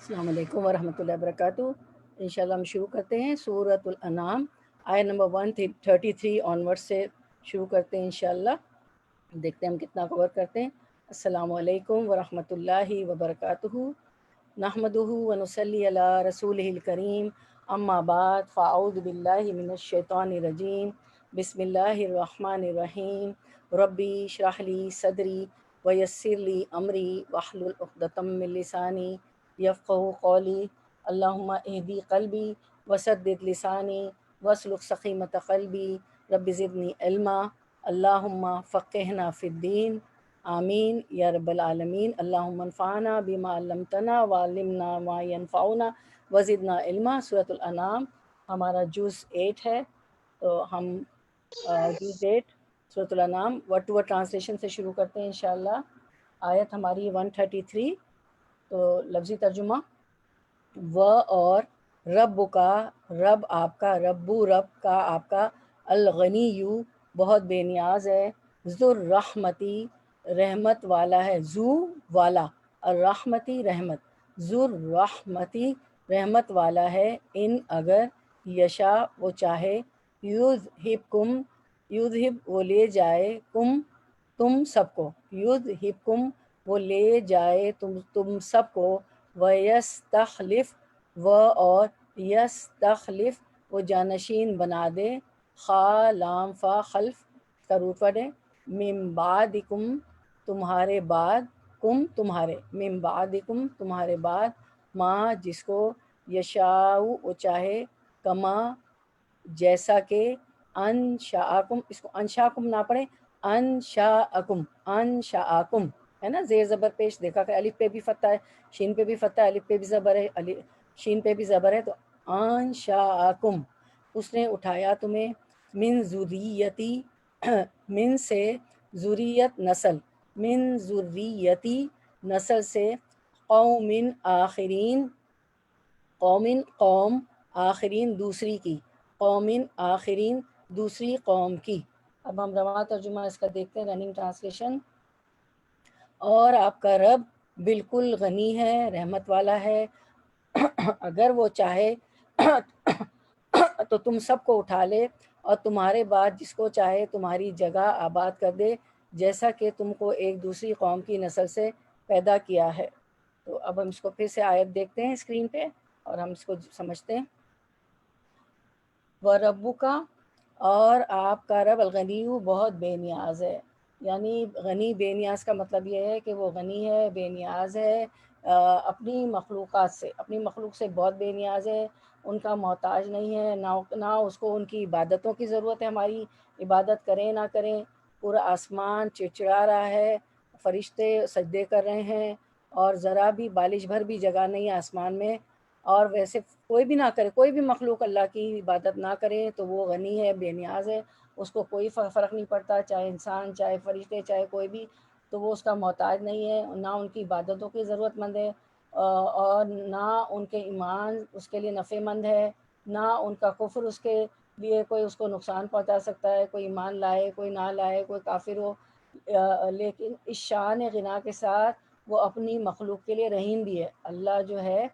السلام علیکم ورحمۃ اللہ وبرکاتہ۔ انشاءاللہ ہم شروع کرتے ہیں سورۃ الانعام آیت نمبر 133 آنورڈ سے شروع کرتے ہیں انشاءاللہ۔ دیکھتے ہیں ہم کتنا کور کرتے ہیں۔ السلام علیکم ورحمۃ اللہ وبرکاتہ۔ نحمدہ ونصلی علی رسولہ الکریم، اما بعد فاعوذ باللہ من الشیطان الرجیم، بسم اللہ الرحمن الرحیم۔ ربی اشرح لی صدری ویسر لی امری واحلل عقدۃ من لسانی یفقہوا قولی، اللہم اہدی قلبی وسدد لسانی واسلک سخیمۃ قلبی، رب زدنی علما، اللہم فقہنا فی الدین، آمین یا رب العالمین۔ اللہم انفعنا بما علمتنا وعلمنا ما ینفعنا وزدنا علما۔ سورۃ الانعام ہمارا جز 8 ہے، تو ہم جز 8 سورۃ الانعام ورڈ ٹو ورڈ ٹرانسلیشن سے شروع کرتے ہیں انشاءاللہ۔ آیت ہماری 133، تو لفظی ترجمہ: و اور رب کا، رب آپ کا، ربو رب کا آپ کا، الغنی یو بہت بے نیاز ہے، ذو الرحمتی رحمت والا ہے، ذو والا، الرحمتی رحمت، ذو الرحمتی رحمت والا ہے، ان اگر یشا وہ چاہے، یذہبکم یذہب وہ لے جائے، کم تم سب کو، یذہبکم وہ لے جائے تم سب کو، وَيَسْتَخْلِفْ و اور یستخلف وہ جانشین بنا دے، خا لام فا خلف کا روٹ ورڈ ہے، من بعدکم تمہارے بعد، کم تمہارے، من بعدکم تمہارے بعد، ماں جس کو، یشاؤ وہ چاہے، کما جیسا کہ، انشاءکم، اس کو انشاءکم نہ پڑھیں، انشاءکم، انشاءکم ہے نا، زیر زبر پیش دیکھا کہ الف پہ بھی فتح ہے، شین پہ بھی فتح ہے، الف پہ بھی زبر ہے، شین پہ بھی زبر ہے، تو انشاءکم اس نے اٹھایا تمہیں، من ذریتی من سے، ذریت نسل، من ذریتی نسل سے، قوم آخرین قوم آخرین دوسری کی، قوم آخرین دوسری قوم کی۔ اب ہم رواں ترجمہ اس کا دیکھتے ہیں، رننگ ٹرانسلیشن۔ اور آپ کا رب بالکل غنی ہے، رحمت والا ہے، اگر وہ چاہے تو تم سب کو اٹھا لے اور تمہارے بعد جس کو چاہے تمہاری جگہ آباد کر دے، جیسا کہ تم کو ایک دوسری قوم کی نسل سے پیدا کیا ہے۔ تو اب ہم اس کو پھر سے آیت دیکھتے ہیں اسکرین پہ اور ہم اس کو سمجھتے ہیں۔ وَرَبُّکَ اور آپ کا رب، الغنی بہت بے نیاز ہے، یعنی غنی بے نیاز کا مطلب یہ ہے کہ وہ غنی ہے، بے نیاز ہے اپنی مخلوقات سے، اپنی مخلوق سے بہت بے نیاز ہے، ان کا محتاج نہیں ہے، نہ اس کو ان کی عبادتوں کی ضرورت ہے، ہماری عبادت کریں نہ کریں، پورا آسمان چڑچڑا رہا ہے، فرشتے سجدے کر رہے ہیں، اور ذرا بھی بالش بھر بھی جگہ نہیں ہے آسمان میں، اور ویسے کوئی بھی نہ کرے، کوئی بھی مخلوق اللہ کی عبادت نہ کرے تو وہ غنی ہے، بے نیاز ہے، اس کو کوئی فرق نہیں پڑتا، چاہے انسان، چاہے فرشتے، چاہے کوئی بھی، تو وہ اس کا محتاج نہیں ہے، نہ ان کی عبادتوں کی ضرورت مند ہے، اور نہ ان کے ایمان اس کے لیے نفع مند ہے، نہ ان کا کفر اس کے لیے کوئی اس کو نقصان پہنچا سکتا ہے، کوئی ایمان لائے کوئی نہ لائے، کوئی کافر ہو، لیکن اس شان غنا کے ساتھ وہ اپنی مخلوق کے لیے رحیم بھی ہے۔ اللہ جو ہے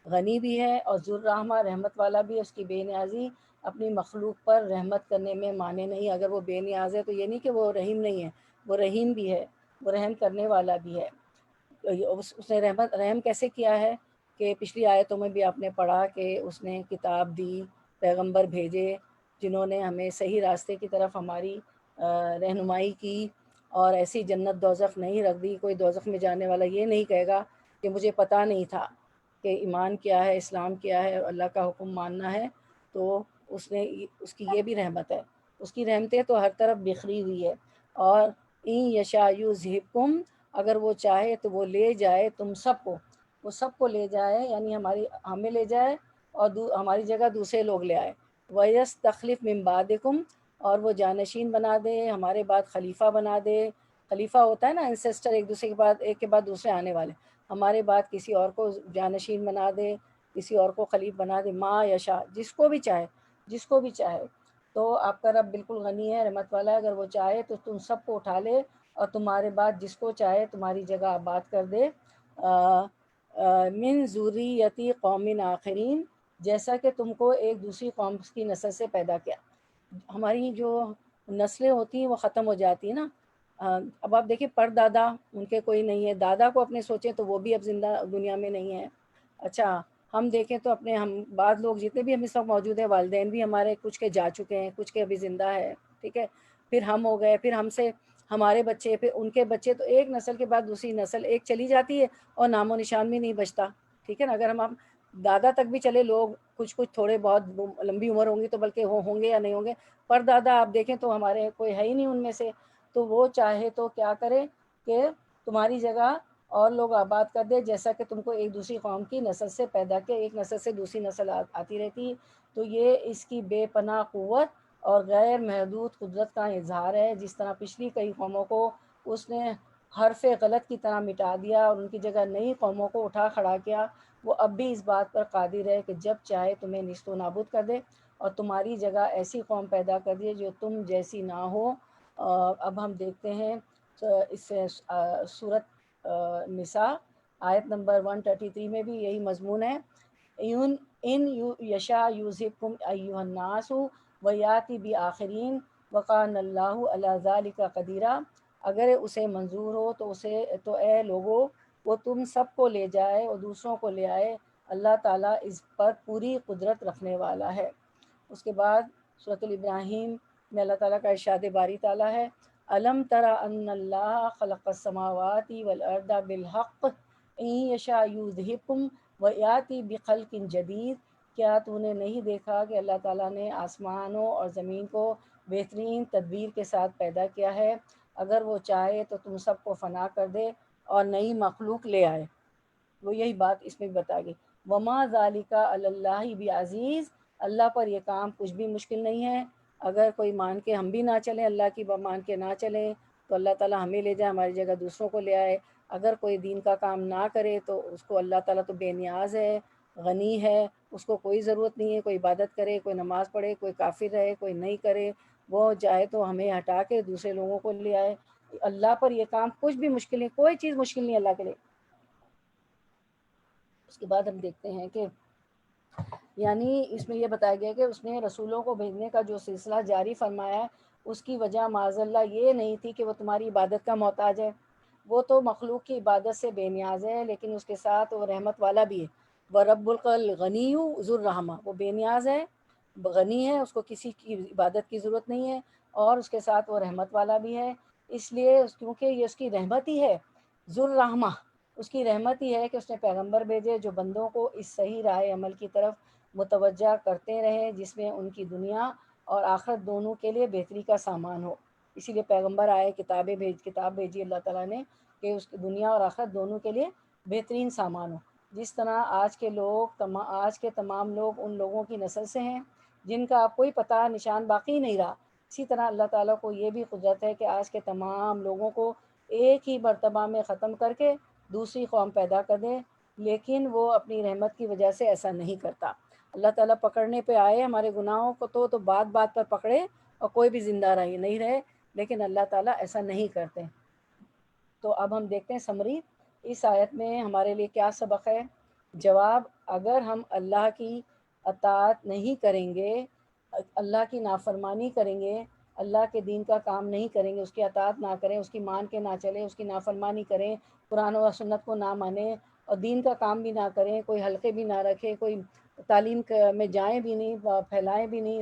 غنی بھی ہے اور ذو الرحمہ رحمت والا بھی ہے، اس کی بے نیازی اپنی مخلوق پر رحمت کرنے میں مانے نہیں، اگر وہ بے نیاز ہے تو یہ نہیں کہ وہ رحیم نہیں ہے، وہ رحیم بھی ہے، وہ رحم کرنے والا بھی ہے۔ اس نے رحم کیسے کیا ہے کہ پچھلی آیتوں میں بھی آپ نے پڑھا کہ اس نے کتاب دی، پیغمبر بھیجے جنہوں نے ہمیں صحیح راستے کی طرف ہماری رہنمائی کی، اور ایسی جنت دوزخ نہیں رکھ دی، کوئی دوزخ میں جانے والا یہ نہیں کہے گا کہ مجھے پتہ نہیں تھا، کہ ایمان کیا ہے، اسلام کیا ہے اور اللہ کا حکم ماننا ہے، تو اس کی یہ بھی رحمت ہے، اس کی رحمتیں تو ہر طرف بکھری ہوئی ہے۔ اور این یشاء یذہبکم، اگر وہ چاہے تو وہ لے جائے تم سب کو، وہ سب کو لے جائے، یعنی ہمیں لے جائے اور ہماری جگہ دوسرے لوگ لے آئے۔ وَيَسْتَخْلِفْ مِن بَعْدِكُمْ، اور وہ جانشین بنا دے، ہمارے بعد خلیفہ بنا دے۔ خلیفہ ہوتا ہے نا انسیسٹر، ایک کے بعد دوسرے آنے والے، ہمارے بعد کسی اور کو جانشین بنا دے، کسی اور کو خلیف بنا دے، ما یشاء، جس کو بھی چاہے، جس کو بھی چاہے۔ تو آپ کا رب بالکل غنی ہے، رحمت والا ہے، اگر وہ چاہے تو تم سب کو اٹھا لے اور تمہارے بعد جس کو چاہے تمہاری جگہ آباد کر دے۔ من ذریتی قوم آخرین، جیسا کہ تم کو ایک دوسری قوم کی نسل سے پیدا کیا۔ ہماری جو نسلیں ہوتی ہیں وہ ختم ہو جاتی ہیں نا۔ اب آپ دیکھیں پردادا ان کے کوئی نہیں ہے، دادا کو اپنے سوچیں تو وہ بھی اب زندہ دنیا میں نہیں ہے۔ اچھا ہم دیکھیں تو ہم بعض لوگ جتنے بھی ہم اس وقت موجود ہیں، والدین بھی ہمارے کچھ کے جا چکے ہیں، کچھ کے ابھی زندہ ہے، ٹھیک ہے، پھر ہم ہو گئے، پھر ہم سے ہمارے بچے، پھر ان کے بچے، تو ایک نسل کے بعد دوسری نسل ایک چلی جاتی ہے اور نام و نشان بھی نہیں بچتا، ٹھیک ہے نا۔ اگر ہم دادا تک بھی چلے لوگ، کچھ تھوڑے بہت لمبی عمر ہوں گی تو بلکہ ہوں گے یا نہیں ہوں گے، پر دادا آپ دیکھیں تو ہمارے کوئی ہے ہی نہیں ان میں سے۔ تو وہ چاہے تو کیا کرے کہ تمہاری جگہ اور لوگ آباد کر دے، جیسا کہ تم کو ایک دوسری قوم کی نسل سے پیدا کیا، ایک نسل سے دوسری نسل آتی رہتی ہے۔ تو یہ اس کی بے پناہ قوت اور غیر محدود قدرت کا اظہار ہے۔ جس طرح پچھلی کئی قوموں کو اس نے حرف غلط کی طرح مٹا دیا اور ان کی جگہ نئی قوموں کو اٹھا کھڑا کیا، وہ اب بھی اس بات پر قادر ہے کہ جب چاہے تمہیں نیست و نابود کر دے اور تمہاری جگہ ایسی قوم پیدا کر دیے جو تم جیسی نہ ہو۔ اب ہم دیکھتے ہیں اس سے سورۃ نساء آیت نمبر 133 میں بھی یہی مضمون ہے۔ ان یشاء یذہبکم ایھا الناس ویاتی بآخرین وکان اللہ علی ذلک قدیرا، اگر اسے منظور ہو تو اے لوگو وہ تم سب کو لے جائے اور دوسروں کو لے آئے، اللہ تعالیٰ اس پر پوری قدرت رکھنے والا ہے۔ اس کے بعد سورۃ الابراہیم میں اللہ تعالیٰ کا ارشاد باری تعالیٰ ہے، الم تر ان اللہ خلق السماوات والارض بالحق ان یشاء یذہبکم ویاتی بخلق جدید، کیا تو نے نہیں دیکھا کہ اللہ تعالیٰ نے آسمانوں اور زمین کو بہترین تدبیر کے ساتھ پیدا کیا ہے، اگر وہ چاہے تو تم سب کو فنا کر دے اور نئی مخلوق لے آئے۔ وہ یہی بات اس میں بھی بتا گئی، وما ذالک علی اللہ بعزیز، اللہ پر یہ کام کچھ بھی مشکل نہیں ہے۔ اگر کوئی مان کے ہم بھی نہ چلیں، اللہ کی مان کے نہ چلیں، تو اللہ تعالیٰ ہمیں لے جائے، ہماری جگہ دوسروں کو لے آئے۔ اگر کوئی دین کا کام نہ کرے تو اس کو اللہ تعالیٰ تو بے نیاز ہے، غنی ہے، اس کو کوئی ضرورت نہیں ہے کوئی عبادت کرے، کوئی نماز پڑھے، کوئی کافر رہے، کوئی نہیں کرے، وہ چاہے تو ہمیں ہٹا کے دوسرے لوگوں کو لے آئے۔ اللہ پر یہ کام کچھ بھی مشکل نہیں، کوئی چیز مشکل نہیں اللہ کے لیے۔ اس کے بعد ہم دیکھتے ہیں کہ یعنی اس میں یہ بتایا گیا کہ اس نے رسولوں کو بھیجنے کا جو سلسلہ جاری فرمایا ہے، اس کی وجہ معاذ اللہ یہ نہیں تھی کہ وہ تمہاری عبادت کا محتاج ہے، وہ تو مخلوق کی عبادت سے بے نیاز ہے، لیکن اس کے ساتھ وہ رحمت والا بھی ہے۔ وَرَبُّ الْغَنِيُّ ذُو الرَّحْمَةِ، وہ بے نیاز ہے، غنی ہے، اس کو کسی کی عبادت کی ضرورت نہیں ہے، اور اس کے ساتھ وہ رحمت والا بھی ہے۔ اس لیے کیونکہ یہ اس کی رحمت ہی ہے، ذو الرحمہ، اس کی رحمت ہی ہے کہ اس نے پیغمبر بھیجے جو بندوں کو اس صحیح راہ عمل کی طرف متوجہ کرتے رہیں، جس میں ان کی دنیا اور آخرت دونوں کے لیے بہتری کا سامان ہو۔ اسی لیے پیغمبر آئے، کتاب بھیجی اللہ تعالیٰ نے کہ اس کی دنیا اور آخرت دونوں کے لیے بہترین سامان ہو۔ جس طرح آج کے تمام لوگ ان لوگوں کی نسل سے ہیں جن کا اب کوئی پتہ نشان باقی نہیں رہا، اسی طرح اللہ تعالیٰ کو یہ بھی قدرت ہے کہ آج کے تمام لوگوں کو ایک ہی مرتبہ میں ختم کر کے دوسری قوم پیدا کر دے، لیکن وہ اپنی رحمت کی وجہ سے ایسا نہیں کرتا۔ اللہ تعالیٰ پکڑنے پہ آئے ہمارے گناہوں کو تو بات بات پر پکڑے اور کوئی بھی زندہ نہیں رہے، لیکن اللہ تعالیٰ ایسا نہیں کرتے۔ تو اب ہم دیکھتے ہیں سمری، اس آیت میں ہمارے لیے کیا سبق ہے۔ جواب، اگر ہم اللہ کی اطاعت نہیں کریں گے، اللہ کی نافرمانی کریں گے، اللہ کے دین کا کام نہیں کریں گے، اس کی اطاعت نہ کریں، اس کی مان کے نہ چلیں، اس کی نافرمانی کریں، قرآن و سنت کو نہ مانیں اور دین کا کام بھی نہ کریں، کوئی حلقے بھی نہ رکھیں، کوئی تعلیم میں جائیں بھی نہیں، پھیلائیں بھی نہیں،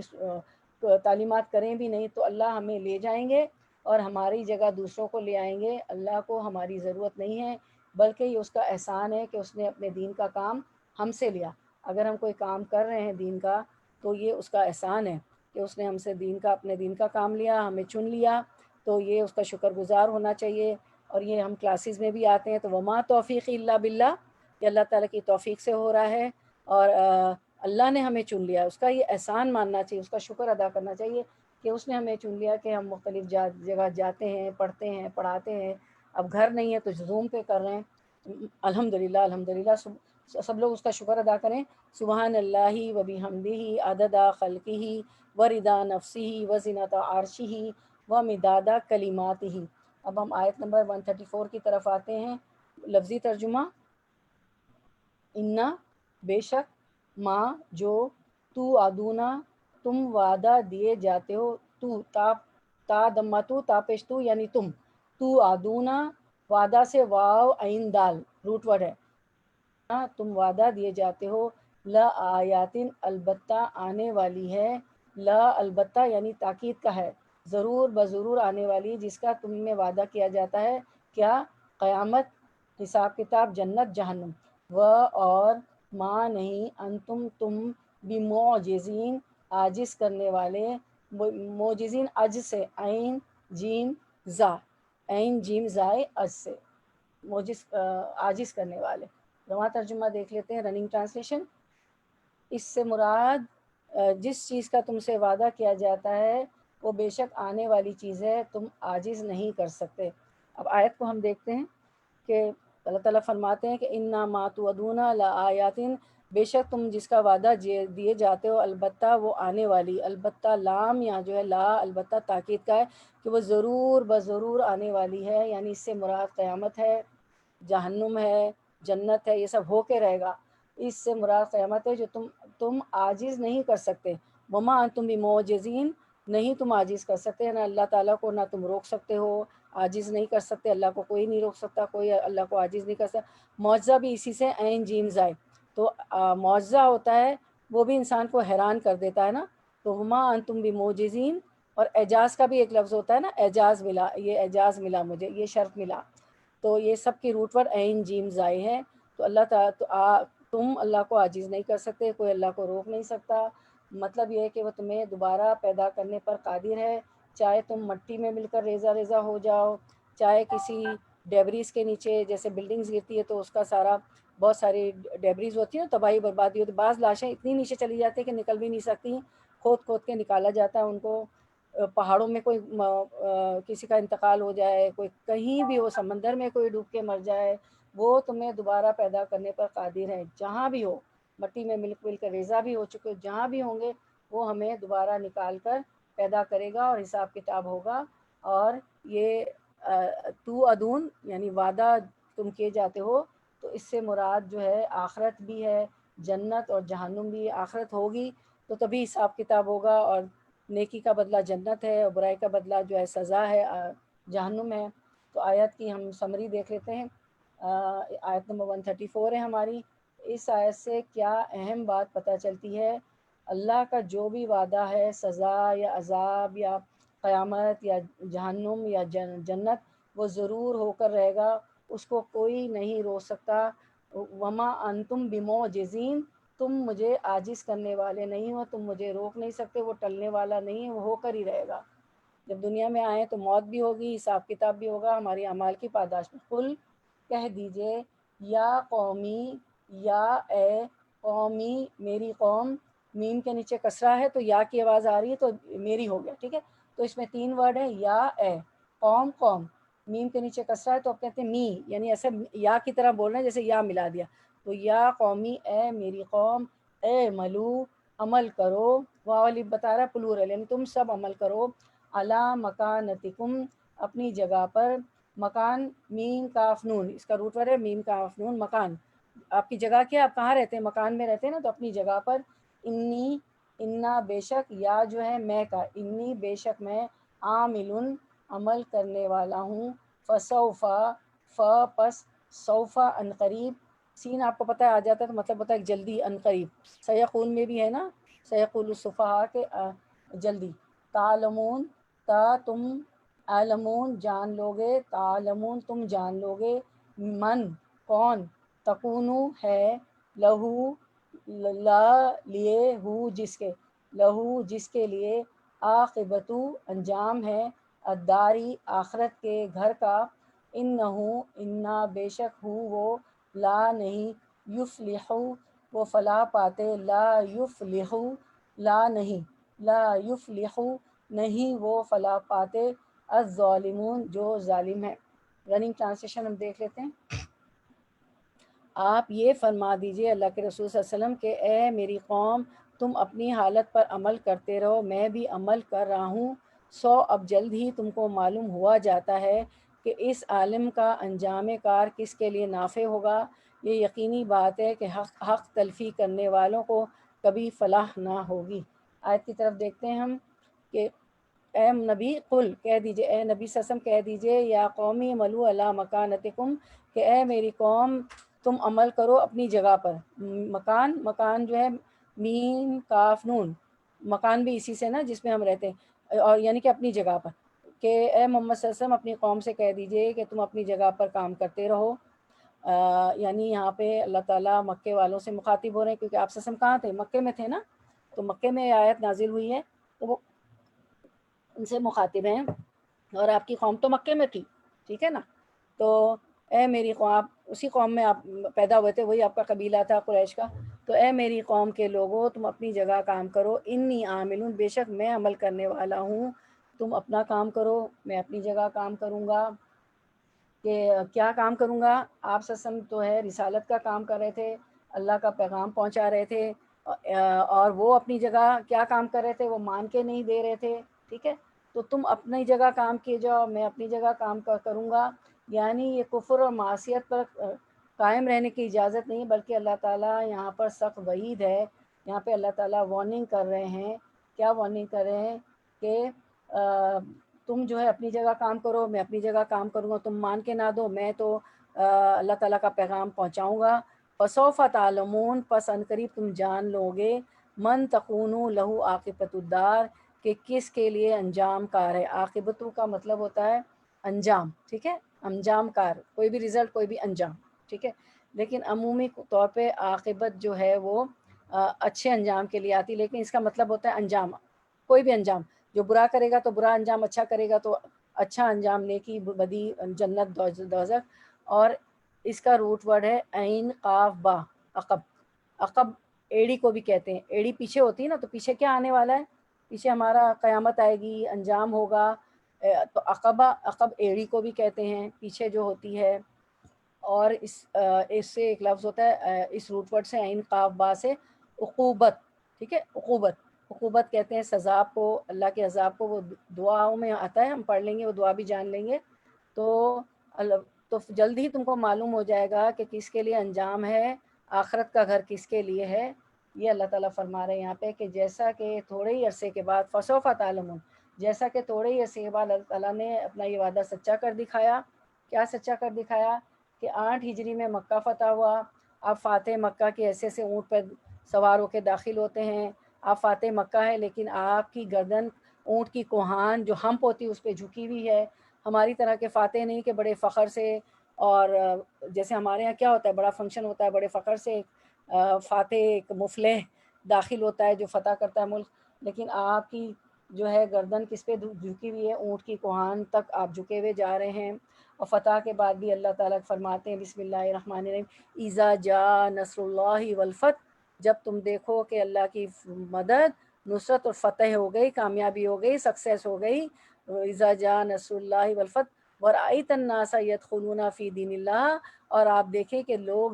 تعلیمات کریں بھی نہیں، تو اللہ ہمیں لے جائیں گے اور ہماری جگہ دوسروں کو لے آئیں گے۔ اللہ کو ہماری ضرورت نہیں ہے، بلکہ یہ اس کا احسان ہے کہ اس نے اپنے دین کا کام ہم سے لیا. اگر ہم کوئی کام کر رہے ہیں دین کا تو یہ اس کا احسان ہے کہ اس نے ہم سے دین کا اپنے دین کا کام لیا, ہمیں چن لیا, تو یہ اس کا شکر گزار ہونا چاہیے. اور یہ ہم کلاسز میں بھی آتے ہیں تو وما توفیق الا باللہ, کہ اللہ تعالیٰ کی توفیق سے ہو رہا ہے, اور اللہ نے ہمیں چن لیا. اس کا یہ احسان ماننا چاہیے, اس کا شکر ادا کرنا چاہیے کہ اس نے ہمیں چن لیا کہ ہم مختلف جگہ جاتے ہیں, پڑھتے ہیں, پڑھاتے ہیں. اب گھر نہیں ہے تو زوم پہ کر رہے ہیں, الحمدللہ الحمدللہ. سب لوگ اس کا شکر ادا کریں. سبحان اللہ و بحمدہ عدد خلقہ و رضا نفسہ و زنۃ عرشہ و مداد کلماتہ. اب ہم آیت نمبر 134 کی طرف آتے ہیں. لفظی ترجمہ: انا بے شک, ماں جو, تو ادونا تم وعدہ دیے جاتے ہو, تو تا دمہ تو تا پیش تو یعنی تم, تو ادونا وعدہ سے واو عین دال روٹ ورڈ ہے, تم وعدہ دیے جاتے ہو, لا آیاتن البتہ آنے والی ہے, لا البتہ یعنی تاکید کا ہے, ضرور بضرور آنے والی, جس کا تم میں وعدہ کیا جاتا ہے. کیا؟ قیامت, حساب کتاب, جنت, جہنم. و اور ما نہیں, انتم تم, بمعجزین عاجز کرنے والے, معجزین عجز سے, عین جیم زا, عین جیم زائے عجز سے, معجز عاجز کرنے والے. رواں ترجمہ دیکھ لیتے ہیں, رننگ ٹرانسلیشن. اس سے مراد جس چیز کا تم سے وعدہ کیا جاتا ہے وہ بے شک آنے والی چیز ہے, تم عاجز نہیں کر سکتے. اب آیت کو ہم دیکھتے ہیں کہ اللہ تعالیٰ فرماتے ہیں کہ انا ما توعدون لآیاتن, بے شک تم جس کا وعدہ دیے جاتے ہو البتہ وہ آنے والی. البتہ لام یا جو ہے لا البتہ تاکید کا ہے کہ وہ ضرور بضرور آنے والی ہے, یعنی اس سے مراد قیامت ہے, جہنم ہے, جنت ہے, یہ سب ہو کے رہے گا. اس سے مراد قیامت ہے جو تم عاجز نہیں کر سکتے. وما انتم بمعجزین, نہیں تم عاجز کر سکتے, نہ اللہ تعالیٰ کو نہ تم روک سکتے ہو, عاجز نہیں کر سکتے. اللہ کو کوئی نہیں روک سکتا, کوئی اللہ کو عاجز نہیں کر سکتا. معجزہ بھی اسی سے عین جیم زائے, تو معجزہ ہوتا ہے وہ بھی انسان کو حیران کر دیتا ہے نا. تو وما انتم بمعجزین, اور اعجاز کا بھی ایک لفظ ہوتا ہے نا, اعجاز ملا, یہ اعجاز ملا مجھے, یہ شرف ملا. تو یہ سب کی روٹ پر عین جیم زائے ہے. تو اللہ تعالیٰ تم اللہ کو عاجز نہیں کر سکتے, کوئی اللہ کو روک نہیں سکتا. مطلب یہ ہے کہ وہ تمہیں دوبارہ پیدا کرنے پر قادر ہے, چاہے تم مٹی میں مل کر ریزہ ریزہ ہو جاؤ, چاہے کسی ڈیبریز کے نیچے, جیسے بلڈنگز گرتی ہے تو اس کا سارا بہت ساری ڈیبریز ہوتی ہے, تباہی بربادی ہوتی ہے. بعض لاشیں اتنی نیچے چلی جاتی ہیں کہ نکل بھی نہیں سکتی, کھود کھود کے نکالا جاتا ہے ان کو. پہاڑوں میں کوئی کسی کا انتقال ہو جائے, کوئی کہیں بھی ہو, سمندر میں کوئی ڈوب کے مر جائے, وہ تمہیں دوبارہ پیدا کرنے پر قادر ہے. جہاں بھی ہو, مٹی میں مل کر ریزہ بھی ہو چکے, جہاں بھی ہوں گے وہ ہمیں دوبارہ نکال کر پیدا کرے گا, اور حساب کتاب ہوگا. اور یہ تو ادون یعنی وعدہ تم کیے جاتے ہو, تو اس سے مراد جو ہے آخرت بھی ہے, جنت اور جہنم بھی. آخرت ہوگی تو تبھی حساب کتاب ہوگا, اور نیکی کا بدلہ جنت ہے, اور برائی کا بدلہ جو ہے سزا ہے, جہنم ہے. تو آیت کی ہم سمری دیکھ لیتے ہیں. آیت نمبر 134 ہے ہماری. اس آیت سے کیا اہم بات پتہ چلتی ہے؟ اللہ کا جو بھی وعدہ ہے, سزا یا عذاب یا قیامت یا جہنم یا جنت, وہ ضرور ہو کر رہے گا, اس کو کوئی نہیں روک سکتا. وما انتم بمعجزین, تم مجھے عاجز کرنے والے نہیں ہو, تم مجھے روک نہیں سکتے, وہ ٹلنے والا نہیں ہے, وہ ہو کر ہی رہے گا. جب دنیا میں آئیں تو موت بھی ہوگی, حساب کتاب بھی ہوگا, ہماری اعمال کی پاداش میں. قل, کہہ دیجئے, یا قومی, یا اے قومی, میری قوم. میم کے نیچے کسرہ ہے تو یا کی آواز آ رہی ہے تو میری ہو گیا, ٹھیک ہے. تو اس میں 3 ورڈ ہیں, یا اے قوم, قوم. میم کے نیچے کسرہ ہے تو اب کہتے ہیں می, یعنی ایسے یا کی طرح بول رہے ہیں جیسے یا ملا دیا. تو یا قومی, اے میری قوم, اے ملو, عمل کرو. واو الف بتا رہا ہے پلورل, یعنی تم سب عمل کرو. علی مکانتکم, اپنی جگہ پر. مکان میم کاف نون, اس کا روٹ ورڈ ہے میم کاف نون, مکان. آپ کی جگہ کیا, آپ کہاں رہتے ہیں؟ مکان میں رہتے ہیں نا, تو اپنی جگہ پر. انی, انا بے شک, یا جو ہے میں کا, انی بے شک میں, عامل عمل کرنے والا ہوں. فسوفا, پس, سوفا ان قریب. سین آپ کو پتہ ہے آ جاتا ہے تو مطلب ہوتا ہے جلدی, ان قریب. سیقول میں بھی ہے نا, سیقول السفہاء کے جلدی. تعلمون, تا تم, علمون جان لوگے, تعلمون تم جان لوگے, من کون, تکونو ہے, لہو لا لیے ہو جس کے، لہو جس کے لیے، عاقبتو انجام ہے، الداری آخرت کے گھر کا، انہو انا بے شک ہو وہ، لا نہیں، یفلحو وہ فلاح پاتے، لا یفلحو لا نہیں، لا یفلحو نہیں وہ فلاح پاتے، الظالمون جو ظالم ہے۔ رننگ ٹرانسلیشن ہم دیکھ لیتے ہیں۔ آپ یہ فرما دیجئے اللہ کے رسول صلی اللہ علیہ وسلم کہ اے میری قوم، تم اپنی حالت پر عمل کرتے رہو، میں بھی عمل کر رہا ہوں، اب جلد ہی تم کو معلوم ہوا جاتا ہے کہ اس عالم کا انجام کار کس کے لیے نافع ہوگا۔ یہ یقینی بات ہے کہ حق تلفی کرنے والوں کو کبھی فلاح نہ ہوگی۔ آیت کی طرف دیکھتے ہیں ہم کہ اے نبی قل کہہ دیجئے، اے نبی صلی اللہ علیہ وسلم کہہ دیجئے، یا قومی ملو علی مکانتکم کہ اے میری قوم تم عمل کرو اپنی جگہ پر۔ مکان جو ہے میم کاف نون، مکان بھی اسی سے نا جس میں ہم رہتے ہیں، اور یعنی کہ اپنی جگہ پر، کہ اے محمد صلی اللہ علیہ وسلم اپنی قوم سے کہہ دیجئے کہ تم اپنی جگہ پر کام کرتے رہو۔ یعنی یہاں پہ اللہ تعالیٰ مکے والوں سے مخاطب ہو رہے ہیں، کیونکہ آپ صلی اللہ علیہ وسلم کہاں تھے؟ مکے میں تھے نا، تو مکے میں آیت نازل ہوئی ہے تو وہ ان سے مخاطب ہیں، اور آپ کی قوم تو مکے میں تھی، ٹھیک ہے نا۔ تو اے میری قوم، آپ اسی قوم میں آپ پیدا ہوئے تھے، وہی آپ کا قبیلہ تھا قریش کا، تو اے میری قوم کے لوگوں تم اپنی جگہ کام کرو، انی عاملون بے شک میں عمل کرنے والا ہوں، تم اپنا کام کرو میں اپنی جگہ کام کروں گا۔ کہ کیا کام کروں گا؟ آپ سسم تو ہے رسالت کا کام کر رہے تھے، اللہ کا پیغام پہنچا رہے تھے، اور وہ اپنی جگہ کیا کام کر رہے تھے؟ وہ مان کے نہیں دے رہے تھے، ٹھیک ہے۔ تو تم اپنی جگہ کام کیے جاؤ، میں اپنی جگہ کام کروں گا۔ یعنی یہ کفر اور معصیت پر قائم رہنے کی اجازت نہیں، بلکہ اللہ تعالیٰ یہاں پر سخت وعید ہے۔ یہاں پہ اللہ تعالیٰ وارننگ کر رہے ہیں۔ کیا وارننگ کر رہے ہیں؟ کہ تم جو ہے اپنی جگہ کام کرو، میں اپنی جگہ کام کروں گا، تم مان کے نہ دو، میں تو اللہ تعالیٰ کا پیغام پہنچاؤں گا۔ فسوف تعلمون پس ان قریب تم جان لو گے، من تکونو لہو عاقبۃ الدار کہ کس کے لیے انجام کار ہے۔ عاقبتو کا مطلب ہوتا ہے انجام، ٹھیک ہے، انجام کار، کوئی بھی رزلٹ، کوئی بھی انجام، ٹھیک ہے۔ لیکن عمومی طور پہ عاقبت جو ہے وہ اچھے انجام کے لیے آتی، لیکن اس کا مطلب ہوتا ہے انجام، کوئی بھی انجام، جو برا کرے گا تو برا انجام، اچھا کرے گا تو اچھا انجام، نیکی بدی، جنت دوزخ۔ اور اس کا روٹ ورڈ ہے عین قاف با، عقب۔ عقب ایڑی کو بھی کہتے ہیں، ایڑی پیچھے ہوتی ہے نا، تو پیچھے کیا آنے والا ہے؟ پیچھے ہمارا قیامت آئے گی، انجام ہوگا، تو عقبہ، عقب ایڑی کو بھی کہتے ہیں، پیچھے جو ہوتی ہے۔ اور اس سے ایک لفظ ہوتا ہے اس روٹ ورڈ سے عین قاف با سے عقوبت، ٹھیک ہے، عقوبت، عقوبت کہتے ہیں سزا کو، اللہ کے عذاب کو، وہ دعاؤں میں آتا ہے، ہم پڑھ لیں گے، وہ دعا بھی جان لیں گے۔ تو جلد ہی تم کو معلوم ہو جائے گا کہ کس کے لیے انجام ہے، آخرت کا گھر کس کے لیے ہے۔ یہ اللہ تعالیٰ فرما رہے ہیں یہاں پہ کہ جیسا کہ تھوڑے ہی عرصے کے بعد، فسوف تعلمون، جیسا کہ تھوڑے ہی عرصے کے بعد اللہ تعالیٰ نے اپنا یہ وعدہ سچا کر دکھایا۔ کیا سچا کر دکھایا؟ کہ 8 ہجری میں مکہ فتح ہوا، آپ فاتح مکہ کے ایسے سے اونٹ پر سوار ہو کے داخل ہوتے ہیں، آپ فاتح مکہ ہے، لیکن آپ کی گردن اونٹ کی کوہان جو ہمپ ہوتی ہے اس پہ جھکی ہوئی ہے۔ ہماری طرح کے فاتح نہیں کہ بڑے فخر سے، اور جیسے ہمارے ہاں کیا ہوتا ہے، بڑا فنکشن ہوتا ہے، بڑے فخر سے فاتح ایک مفلح داخل ہوتا ہے جو فتح کرتا ہے ملک، لیکن آپ کی جو ہے گردن کس پہ جھکی ہوئی ہے؟ اونٹ کی کوہان تک آپ جھکے ہوئے جا رہے ہیں۔ اور فتح کے بعد بھی اللہ تعالیٰ فرماتے ہیں بسم اللہ الرحمن الرحیم، اذا جاء نصر اللہ والفتح، جب تم دیکھو کہ اللہ کی مدد، نصرت اور فتح ہو گئی، کامیابی ہو گئی، سکسیس ہو گئی، اذا جاء نصر اللہ والفتح ورأیت الناس یدخلون فی دین اللہ، اور آپ دیکھیں کہ لوگ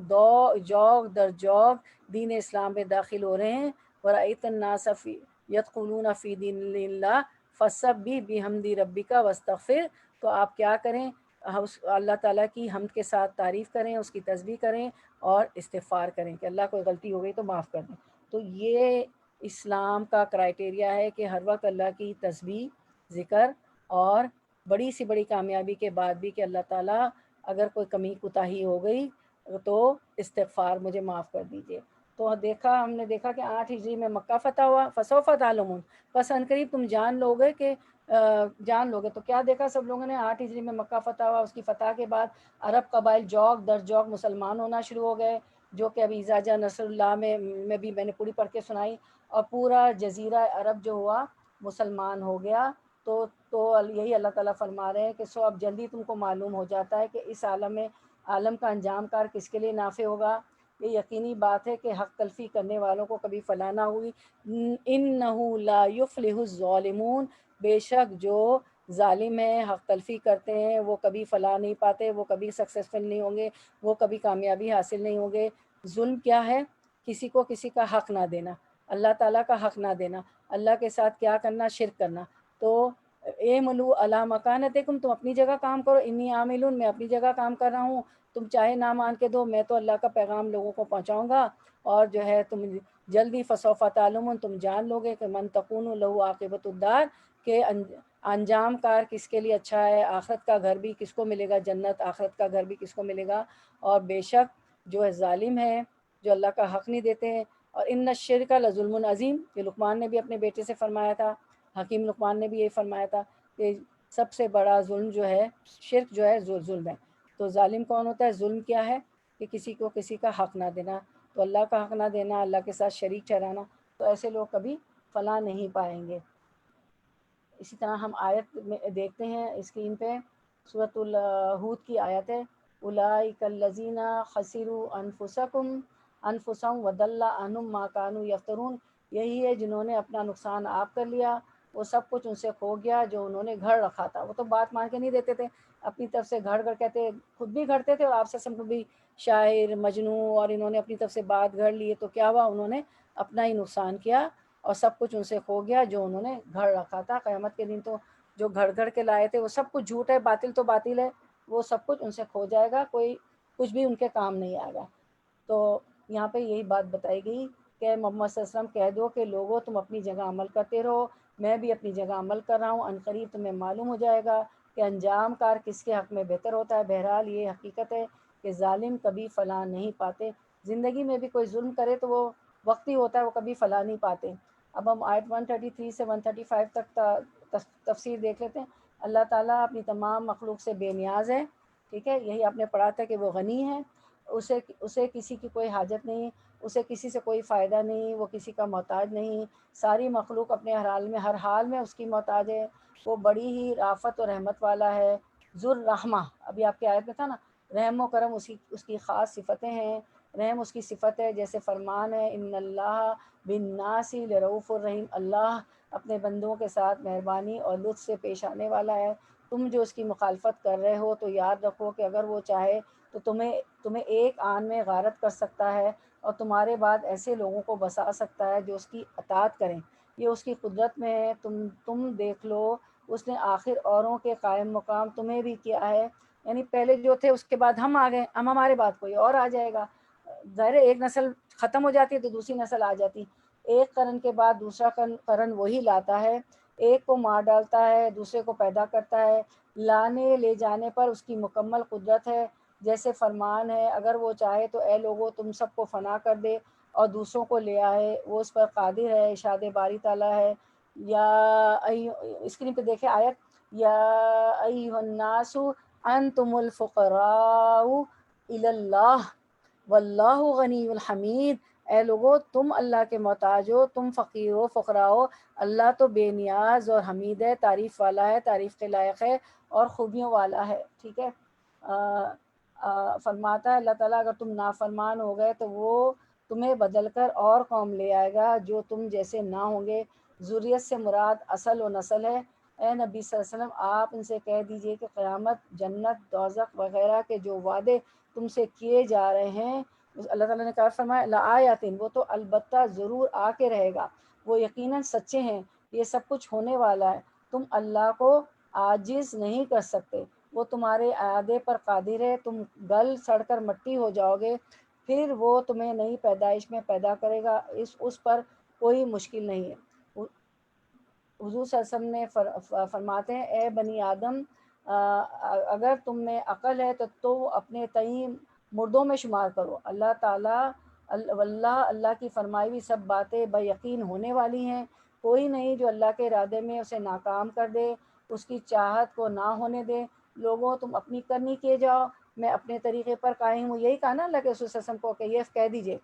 جوگ در جوگ دین اسلام میں داخل ہو رہے ہیں۔ ورأیت الناس یدخلون فی دین اللہ فسبح بحمد ربک واستغفر، تو آپ کیا کریں؟ اللہ تعالیٰ کی حمد کے ساتھ تعریف کریں، اس کی تسبیح کریں اور استغفار کریں کہ اللہ کوئی غلطی ہو گئی تو معاف کر دیں۔ تو یہ اسلام کا کرائٹیریا ہے کہ ہر وقت اللہ کی تسبیح، ذکر، اور بڑی سی بڑی کامیابی کے بعد بھی کہ اللہ تعالیٰ اگر کوئی کمی کوتاہی ہو گئی تو استغفار، مجھے معاف کر دیجیے۔ تو ہم نے دیکھا کہ 8 ہجری میں مکہ فتح ہوا، فسوف تعلمون پس ان قریب تم جان لو گے۔ تو کیا دیکھا سب لوگوں نے؟ 8 ہجری میں مکہ فتح ہوا، اس کی فتح کے بعد عرب قبائل جوگ در جوگ مسلمان ہونا شروع ہو گئے، جو کہ ابھی اذا جاء نصر اللہ میں بھی میں نے پوری پڑھ کے سنائی، اور پورا جزیرہ عرب جو ہوا مسلمان ہو گیا۔ تو یہی اللہ تعالیٰ فرما رہے ہیں کہ سو اب جلدی تم کو معلوم ہو جاتا ہے کہ اس عالم کا انجام کار کس کے لیے نافع ہوگا۔ یہ یقینی بات ہے کہ حق تلفی کرنے والوں کو کبھی فلاح نہ ہوئی۔ انہ لا یفلح الظالمون، بے شک جو ظالم ہیں، حق تلفی کرتے ہیں، وہ کبھی فلاح نہیں پاتے، وہ کبھی سکسیسفل نہیں ہوں گے، وہ کبھی کامیابی حاصل نہیں ہوں گے۔ ظلم کیا ہے؟ کسی کو کسی کا حق نہ دینا، اللہ تعالیٰ کا حق نہ دینا، اللہ کے ساتھ کیا کرنا؟ شرک کرنا۔ تو اعملوا علی مکانتکم، تم اپنی جگہ کام کرو، انی عامل، میں اپنی جگہ کام کر رہا ہوں، تم چاہے نہ مان کے دو، میں تو اللہ کا پیغام لوگوں کو پہنچاؤں گا، اور جو ہے تم جلدی فسوف تعلمون، تم جان لو گے کہ من تکون لہ عاقبۃ الدار، کہ انجام کار کس کے لیے اچھا ہے، آخرت کا گھر بھی کس کو ملے گا جنت، آخرت کا گھر بھی کس کو ملے گا۔ اور بے شک جو ہے ظالم ہے، جو اللہ کا حق نہیں دیتے ہیں، اور ان الشرک لظلم عظیم، یہ لقمان نے بھی اپنے بیٹے سے فرمایا تھا، حکیم لقمان نے بھی یہ فرمایا تھا کہ سب سے بڑا ظلم جو ہے شرک جو ہے ظلم ہے۔ تو ظالم کون ہوتا ہے؟ ظلم کیا ہے؟ کہ کسی کو کسی کا حق نہ دینا، تو اللہ کا حق نہ دینا، اللہ کے ساتھ شریک ٹھہرانا، تو ایسے لوگ کبھی فلاح نہیں پائیں گے۔ اسی طرح ہم آیت میں دیکھتے ہیں اسکرین پہ، سورۃ ہود کی آیت ہے، اولئک الذین خسروا انفسهم وضل عنہم ما كانوا یفترون، یہی ہے جنہوں نے اپنا نقصان آپ کر لیا، وہ سب کچھ ان سے کھو گیا جو انہوں نے گھڑ رکھا تھا۔ وہ تو بات مان کے نہیں دیتے تھے، اپنی طرف سے گھڑ کر کہتے، خود بھی گھڑتے تھے اور آپ سے سب کو بھی شاعر مجنوں، اور انہوں نے اپنی طرف سے بات گھڑ لی، تو کیا ہوا؟ انہوں نے اپنا ہی نقصان کیا اور سب کچھ ان سے کھو گیا جو انہوں نے گھڑ رکھا تھا۔ قیامت کے دن تو جو گھڑ گھڑ کے لائے تھے وہ سب کچھ جھوٹ ہے، باطل تو باطل ہے، وہ سب کچھ ان سے کھو جائے گا، کوئی کچھ بھی ان کے کام نہیں آئے گا۔ تو یہاں پہ یہی بات بتائی گئی کہ محمد صلی اللہ علیہ وسلم کہہ دو کہ لوگوں تم اپنی جگہ عمل کرتے رہو، میں بھی اپنی جگہ عمل کر رہا ہوں، عنقریب تمہیں معلوم ہو جائے گا کہ انجام کار کس کے حق میں بہتر ہوتا ہے۔ بہرحال یہ حقیقت ہے کہ ظالم کبھی فلاح نہیں پاتے، زندگی میں بھی کوئی ظلم کرے تو وہ وقتی ہوتا ہے، وہ کبھی فلاح نہیں پاتے۔ اب ہم آیت 133 سے 135 تک تفسیر دیکھ لیتے ہیں۔ اللہ تعالیٰ اپنی تمام مخلوق سے بے نیاز ہے، ٹھیک ہے، یہی آپ نے پڑھا تھا کہ وہ غنی ہے، اسے کسی کی کوئی حاجت نہیں، اسے کسی سے کوئی فائدہ نہیں، وہ کسی کا محتاج نہیں، ساری مخلوق اپنے ہر حال میں اس کی محتاج ہے، وہ بڑی ہی رافت اور رحمت والا ہے، ذو الرحمہ، ابھی آپ کی آیت میں تھا نا، رحم و کرم اس کی خاص صفتیں ہیں، رحم اس کی صفت ہے، جیسے فرمان ہے ان اللہ بالناس لرؤوف الرحیم، اللہ اپنے بندوں کے ساتھ مہربانی اور لطف سے پیش آنے والا ہے۔ تم جو اس کی مخالفت کر رہے ہو تو یاد رکھو کہ اگر وہ چاہے تو تمہیں ایک آن میں غارت کر سکتا ہے، اور تمہارے بعد ایسے لوگوں کو بسا سکتا ہے جو اس کی اطاعت کریں، یہ اس کی قدرت میں ہے۔ تم دیکھ لو، اس نے آخر اوروں کے قائم مقام تمہیں بھی کیا ہے، یعنی پہلے جو تھے اس کے بعد ہم آ گئے، اب ہمارے بعد کوئی اور آ جائے گا، ظاہر ہے ایک نسل ختم ہو جاتی ہے تو دوسری نسل آ جاتی، ایک قرن کے بعد دوسرا قرن وہی لاتا ہے، ایک کو مار ڈالتا ہے دوسرے کو پیدا کرتا ہے، لانے لے جانے پر اس کی مکمل قدرت ہے، جیسے فرمان ہے اگر وہ چاہے تو اے لوگو تم سب کو فنا کر دے اور دوسروں کو لے آئے، وہ اس پر قادر ہے، ارشاد باری تعالیٰ ہے۔ یا اسکرین پہ دیکھیں آیت، یا ایھا الناس انتم الفقراء الی اللہ واللہ غنی الحمید، اے لوگو تم اللہ کے محتاج ہو، تم فقیر ہو، فقراء ہو، اللہ تو بے نیاز اور حمید ہے، تعریف والا ہے، تعریف کے لائق ہے اور خوبیوں والا ہے، ٹھیک ہے۔ فرماتا ہے اللہ تعالیٰ اگر تم نافرمان ہو گئے تو وہ تمہیں بدل کر اور قوم لے آئے گا جو تم جیسے نہ ہوں گے، ذریت سے مراد اصل و نسل ہے۔ اے نبی صلی اللہ علیہ وسلم آپ ان سے کہہ دیجئے کہ قیامت، جنت، دوزخ وغیرہ کے جو وعدے تم سے کیے جا رہے ہیں، اللہ تعالیٰ نے کہا فرمایا لآیاتن، وہ تو البتہ ضرور آ کے رہے گا، وہ یقیناً سچے ہیں، یہ سب کچھ ہونے والا ہے، تم اللہ کو عاجز نہیں کر سکتے، وہ تمہارے اعادے پر قادر ہے، تم گل سڑ کر مٹی ہو جاؤ گے، پھر وہ تمہیں نئی پیدائش میں پیدا کرے گا، اس پر کوئی مشکل نہیں ہے۔ حضور صلی اللہ علیہ وسلم نے فرماتے ہیں اے بنی آدم، اگر تم میں عقل ہے تو اپنے تئیں مردوں میں شمار کرو، اللہ تعالیٰ واللہ اللہ کی فرمائی ہوئی سب باتیں بیقین ہونے والی ہیں، کوئی نہیں جو اللہ کے ارادے میں اسے ناکام کر دے، اس کی چاہت کو نہ ہونے دے، لوگوں تم اپنی کرنی کیے جاؤ، میں اپنے طریقے پر قائم ہوں. یہی کہا نا اللہ کے رسول صلی اللہ علیہ وسلم کو کہ یہ کہہ دیجئے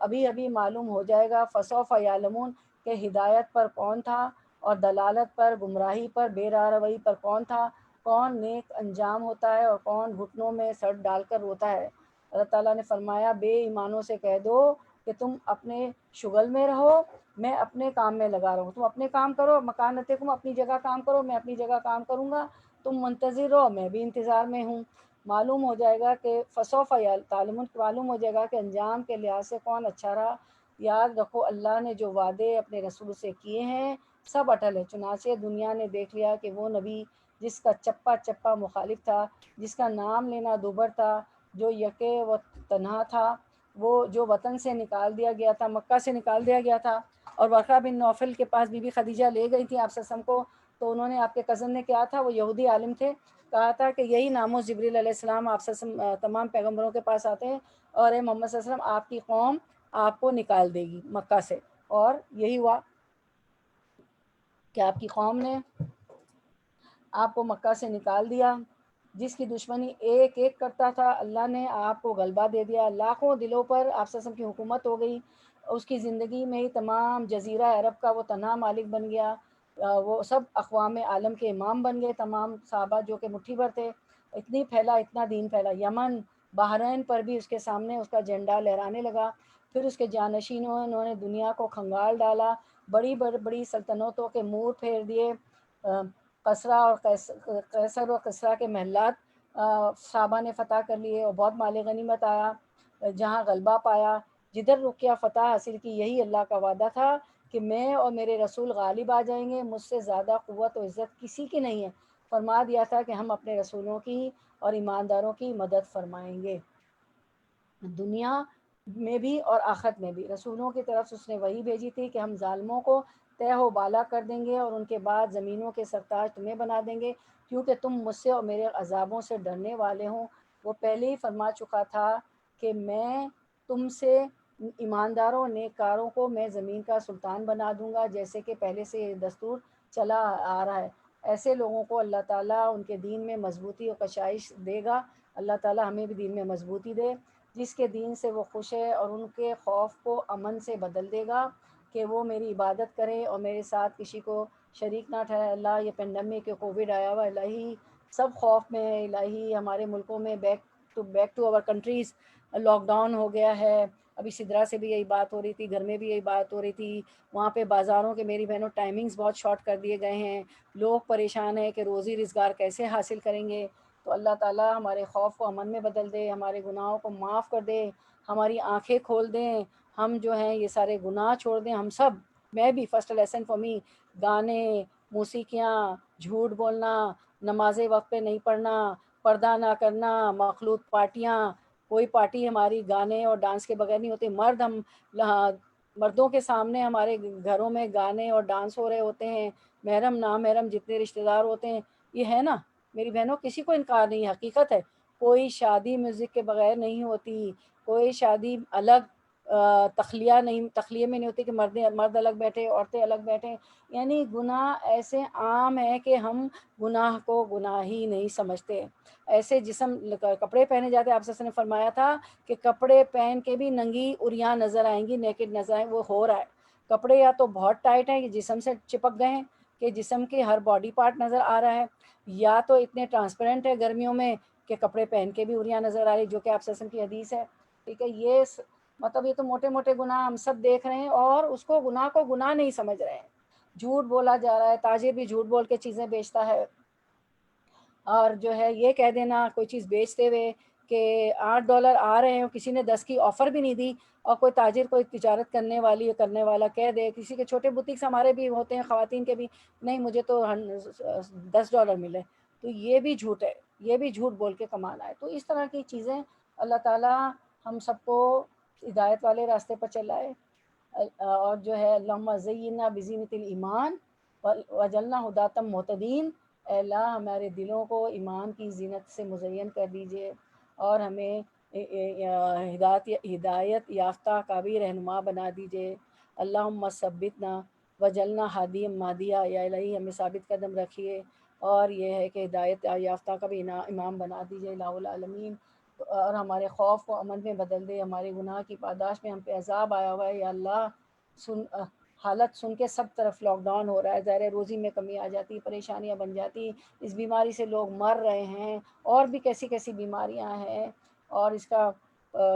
ابھی ابھی معلوم ہو جائے گا فسوف یعلمون کہ ہدایت پر کون تھا اور دلالت پر، گمراہی پر، بے راہ روی پر کون تھا، کون نیک انجام ہوتا ہے اور کون گھٹنوں میں سر ڈال کر روتا ہے. اللہ تعالیٰ نے فرمایا بے ایمانوں سے کہہ دو کہ تم اپنے شغل میں رہو، میں اپنے کام میں لگا رہا ہوں. تم اپنے کام کرو، مکانتکم، اپنی جگہ کام کرو، میں اپنی جگہ کام کروں گا. تم منتظر رہو، میں بھی انتظار میں ہوں. معلوم ہو جائے گا کہ فسوف تعلمون، معلوم ہو جائے گا کہ انجام کے لحاظ سے کون اچھا رہا. یاد رکھو اللہ نے جو وعدے اپنے رسول سے کیے ہیں سب اٹل ہے. چنانچہ دنیا نے دیکھ لیا کہ وہ نبی جس کا چپا چپا مخالف تھا، جس کا نام لینا دوبر تھا، جو یکے و تنہا تھا، وہ جو وطن سے نکال دیا گیا تھا، مکہ سے نکال دیا گیا تھا. اور ورقہ بن نوفل کے پاس بی بی خدیجہ لے گئی تھی آپ صلی اللہ علیہ وسلم کو، تو انہوں نے آپ کے کزن نے کیا تھا، وہ یہودی عالم تھے، کہا تھا کہ یہی ناموس جبریل علیہ السلام آپ صلی اللہ علیہ وسلم تمام پیغمبروں کے پاس آتے ہیں اور اے محمد صلی اللہ علیہ وسلم آپ کی قوم آپ کو نکال دے گی مکہ سے. اور یہی ہوا کہ آپ کی قوم نے آپ کو مکہ سے نکال دیا. جس کی دشمنی ایک ایک کرتا تھا اللہ نے آپ کو غلبہ دے دیا. لاکھوں دلوں پر آپ صلی اللہ علیہ وسلم کی حکومت ہو گئی. اس کی زندگی میں ہی تمام جزیرہ عرب کا وہ تنہا مالک بن گیا. وہ سب اقوام عالم کے امام بن گئے، تمام صحابہ جو کہ مٹھی بھر تھے. اتنی پھیلا، اتنا دین پھیلا، یمن بحرین پر بھی اس کے سامنے اس کا جھنڈا لہرانے لگا. پھر اس کے جانشینوں انہوں نے دنیا کو کھنگال ڈالا، بڑی بڑی سلطنتوں کے منہ پھیر دیے. کسریٰ اور قیصر و کسریٰ کے محلات صحابہ نے فتح کر لیے اور بہت مال غنیمت آیا. جہاں غلبہ پایا، جدھر رکیا فتح حاصل کی، یہی اللہ کا وعدہ تھا کہ میں اور میرے رسول غالب آ جائیں گے، مجھ سے زیادہ قوت و عزت کسی کی نہیں ہے. فرما دیا تھا کہ ہم اپنے رسولوں کی اور ایمانداروں کی مدد فرمائیں گے، دنیا میں بھی اور آخرت میں بھی. رسولوں کی طرف سے اس نے وحی بھیجی تھی کہ ہم ظالموں کو تہ و بالا کر دیں گے اور ان کے بعد زمینوں کے سرتاج تمہیں بنا دیں گے کیونکہ تم مجھ سے اور میرے عذابوں سے ڈرنے والے ہوں. وہ پہلے ہی فرما چکا تھا کہ میں تم سے ایمانداروں نیککاروں کو میں زمین کا سلطان بنا دوں گا، جیسے کہ پہلے سے یہ دستور چلا آ رہا ہے. ایسے لوگوں کو اللہ تعالیٰ ان کے دین میں مضبوطی اور کشائش دے گا. اللہ تعالیٰ ہمیں بھی دین میں مضبوطی دے. جس کے دین سے وہ خوش ہے اور ان کے خوف کو امن سے بدل دے گا کہ وہ میری عبادت کرے اور میرے ساتھ کسی کو شریک نہ ٹھہرائے. اللہ یہ پینڈیمک کووڈ آیا ہوا الہی سب خوف میں ہے، الہی ہمارے ملکوں میں back to our countries lockdown ہو گیا ہے. ابھی سدرا سے بھی یہی بات ہو رہی تھی، گھر میں بھی یہی بات ہو رہی تھی. وہاں پہ بازاروں کے میری بہنوں ٹائمنگز بہت شارٹ کر دیے گئے ہیں، لوگ پریشان ہیں کہ روزی روزگار کیسے حاصل کریں گے. تو اللہ تعالیٰ ہمارے خوف کو امن میں بدل دے، ہمارے گناہوں کو معاف کر دے، ہماری آنکھیں کھول دیں، ہم جو ہیں یہ سارے گناہ چھوڑ دیں. ہم سب، میں بھی، فرسٹ لیسن فار می، گانے، موسیقیاں، جھوٹ بولنا، نمازیں وقت پہ نہیں پڑھنا، پردہ نہ کرنا، مخلوط پارٹیاں. کوئی پارٹی ہماری گانے اور ڈانس کے بغیر نہیں ہوتی. مردوں کے سامنے ہمارے گھروں میں گانے اور ڈانس ہو رہے ہوتے ہیں، محرم نامحرم جتنے رشتہ دار ہوتے ہیں. یہ ہے نا میری بہنوں، کسی کو انکار نہیں، حقیقت ہے. کوئی شادی میوزک کے بغیر نہیں ہوتی، کوئی شادی الگ تخلیہ میں نہیں ہوتی کہ مرد الگ بیٹھے عورتیں الگ بیٹھیں. یعنی گناہ ایسے عام ہے کہ ہم گناہ کو گناہ ہی نہیں سمجھتے. ایسے جسم کپڑے پہنے جاتے، آپ سے نے فرمایا تھا کہ کپڑے پہن کے بھی ننگی اریاں نظر آئیں گی، نیکڈ نظر آئیں. وہ ہو رہا ہے. کپڑے یا تو بہت ٹائٹ ہیں کہ جسم سے چپک گئے ہیں کہ جسم کے ہر باڈی پارٹ نظر آ رہا ہے، یا تو اتنے ٹرانسپیرنٹ ہے گرمیوں میں کہ کپڑے پہن کے بھی اریاں نظر آ رہی، جو کہ آپ وسلم کی حدیث ہے. ٹھیک ہے، یہ مطلب یہ تو موٹے موٹے گناہ ہم سب دیکھ رہے ہیں اور اس کو گناہ نہیں سمجھ رہے ہیں. جھوٹ بولا جا رہا ہے، تاجر بھی جھوٹ بول کے چیزیں بیچتا ہے. اور جو ہے یہ کہہ دینا کوئی چیز بیچتے ہوئے کہ $8 آ رہے ہیں، کسی نے 10 کی آفر بھی نہیں دی، اور کوئی تاجر کوئی تجارت کرنے والا کہہ دے. کسی کے چھوٹے بوتیکس ہمارے بھی ہوتے ہیں خواتین کے بھی، نہیں مجھے تو $10 ملے. تو یہ بھی جھوٹ ہے، یہ بھی جھوٹ بول کے کمانا ہے. تو اس طرح کی چیزیں اللہ تعالیٰ ہم سب کو ہدایت والے راستے پر چلائے. اور جو ہے اللہم زینا بزینۃ الایمان وجعلنا ہداۃ مہتدین. اے اللہ ہمارے دلوں کو ایمان کی زینت سے مزین کر دیجیے اور ہمیں ہدایت یافتہ قابل رہنما بنا دیجیے. اللہم ثبتنا وجعلنا ہادیا مہدیا. یا الہی ہمیں ثابت قدم رکھیے اور یہ ہے کہ ہدایت یافتہ کا بھی امام بنا دیجیے الہ العالمین، اور ہمارے خوف کو امن میں بدل دے، ہمارے گناہ کی پاداش میں ہم پہ عذاب آیا ہوا ہے یا اللہ، سن حالت سن کے سب طرف لاک ڈاؤن ہو رہا ہے، ظاہر روزی میں کمی آ جاتی، پریشانیاں بن جاتی، اس بیماری سے لوگ مر رہے ہیں، اور بھی کیسی کیسی بیماریاں ہیں، اور اس کا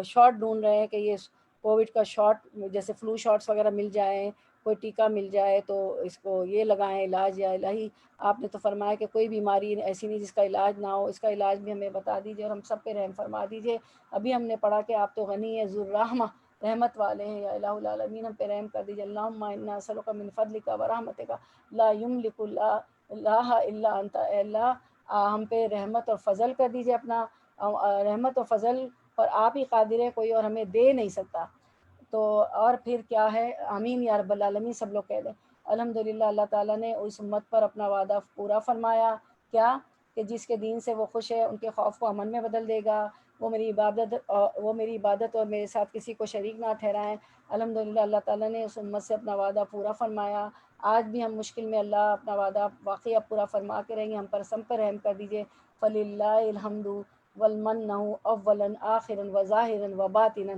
شاٹ ڈھونڈ رہے ہیں کہ یہ کووڈ کا شاٹ جیسے فلو شاٹس وغیرہ مل جائیں، کوئی ٹیکہ مل جائے تو اس کو یہ لگائیں علاج، یا الہی آپ نے تو فرمایا کہ کوئی بیماری ایسی نہیں جس کا علاج نہ ہو، اس کا علاج بھی ہمیں بتا دیجیے اور ہم سب پہ رحم فرما دیجیے۔ ابھی ہم نے پڑھا کہ آپ تو غنی ہے ذو الرحمہ، رحمت والے ہیں، یا الہ العالمین ہم پہ رحم کر دیجیے۔ اللہم انا نسألک من فضلک و رحمتک لا یملک اللہ الا انت، اے اللہ ہم پہ رحمت اور فضل کر دیجیے اپنا، رحمت اور فضل اور آپ ہی قادر ہے، کوئی اور ہمیں دے نہیں سکتا۔ تو اور پھر کیا ہے، آمین یا رب العالمین سب لوگ کہہ دیں۔ الحمدللہ اللہ تعالیٰ نے اس امت پر اپنا وعدہ پورا فرمایا، کیا کہ جس کے دین سے وہ خوش ہے ان کے خوف کو امن میں بدل دے گا، وہ میری عبادت اور میرے ساتھ کسی کو شریک نہ ٹھہرائیں۔ الحمدللہ اللہ تعالیٰ نے اس امت سے اپنا وعدہ پورا فرمایا، آج بھی ہم مشکل میں اللہ اپنا وعدہ واقعی اب پورا فرما کے رہیں گے، ہم پر سب پر رحم کر دیجیے۔ فللہ الحمد والمن اولا آخرا وظاہرا وباطنا۔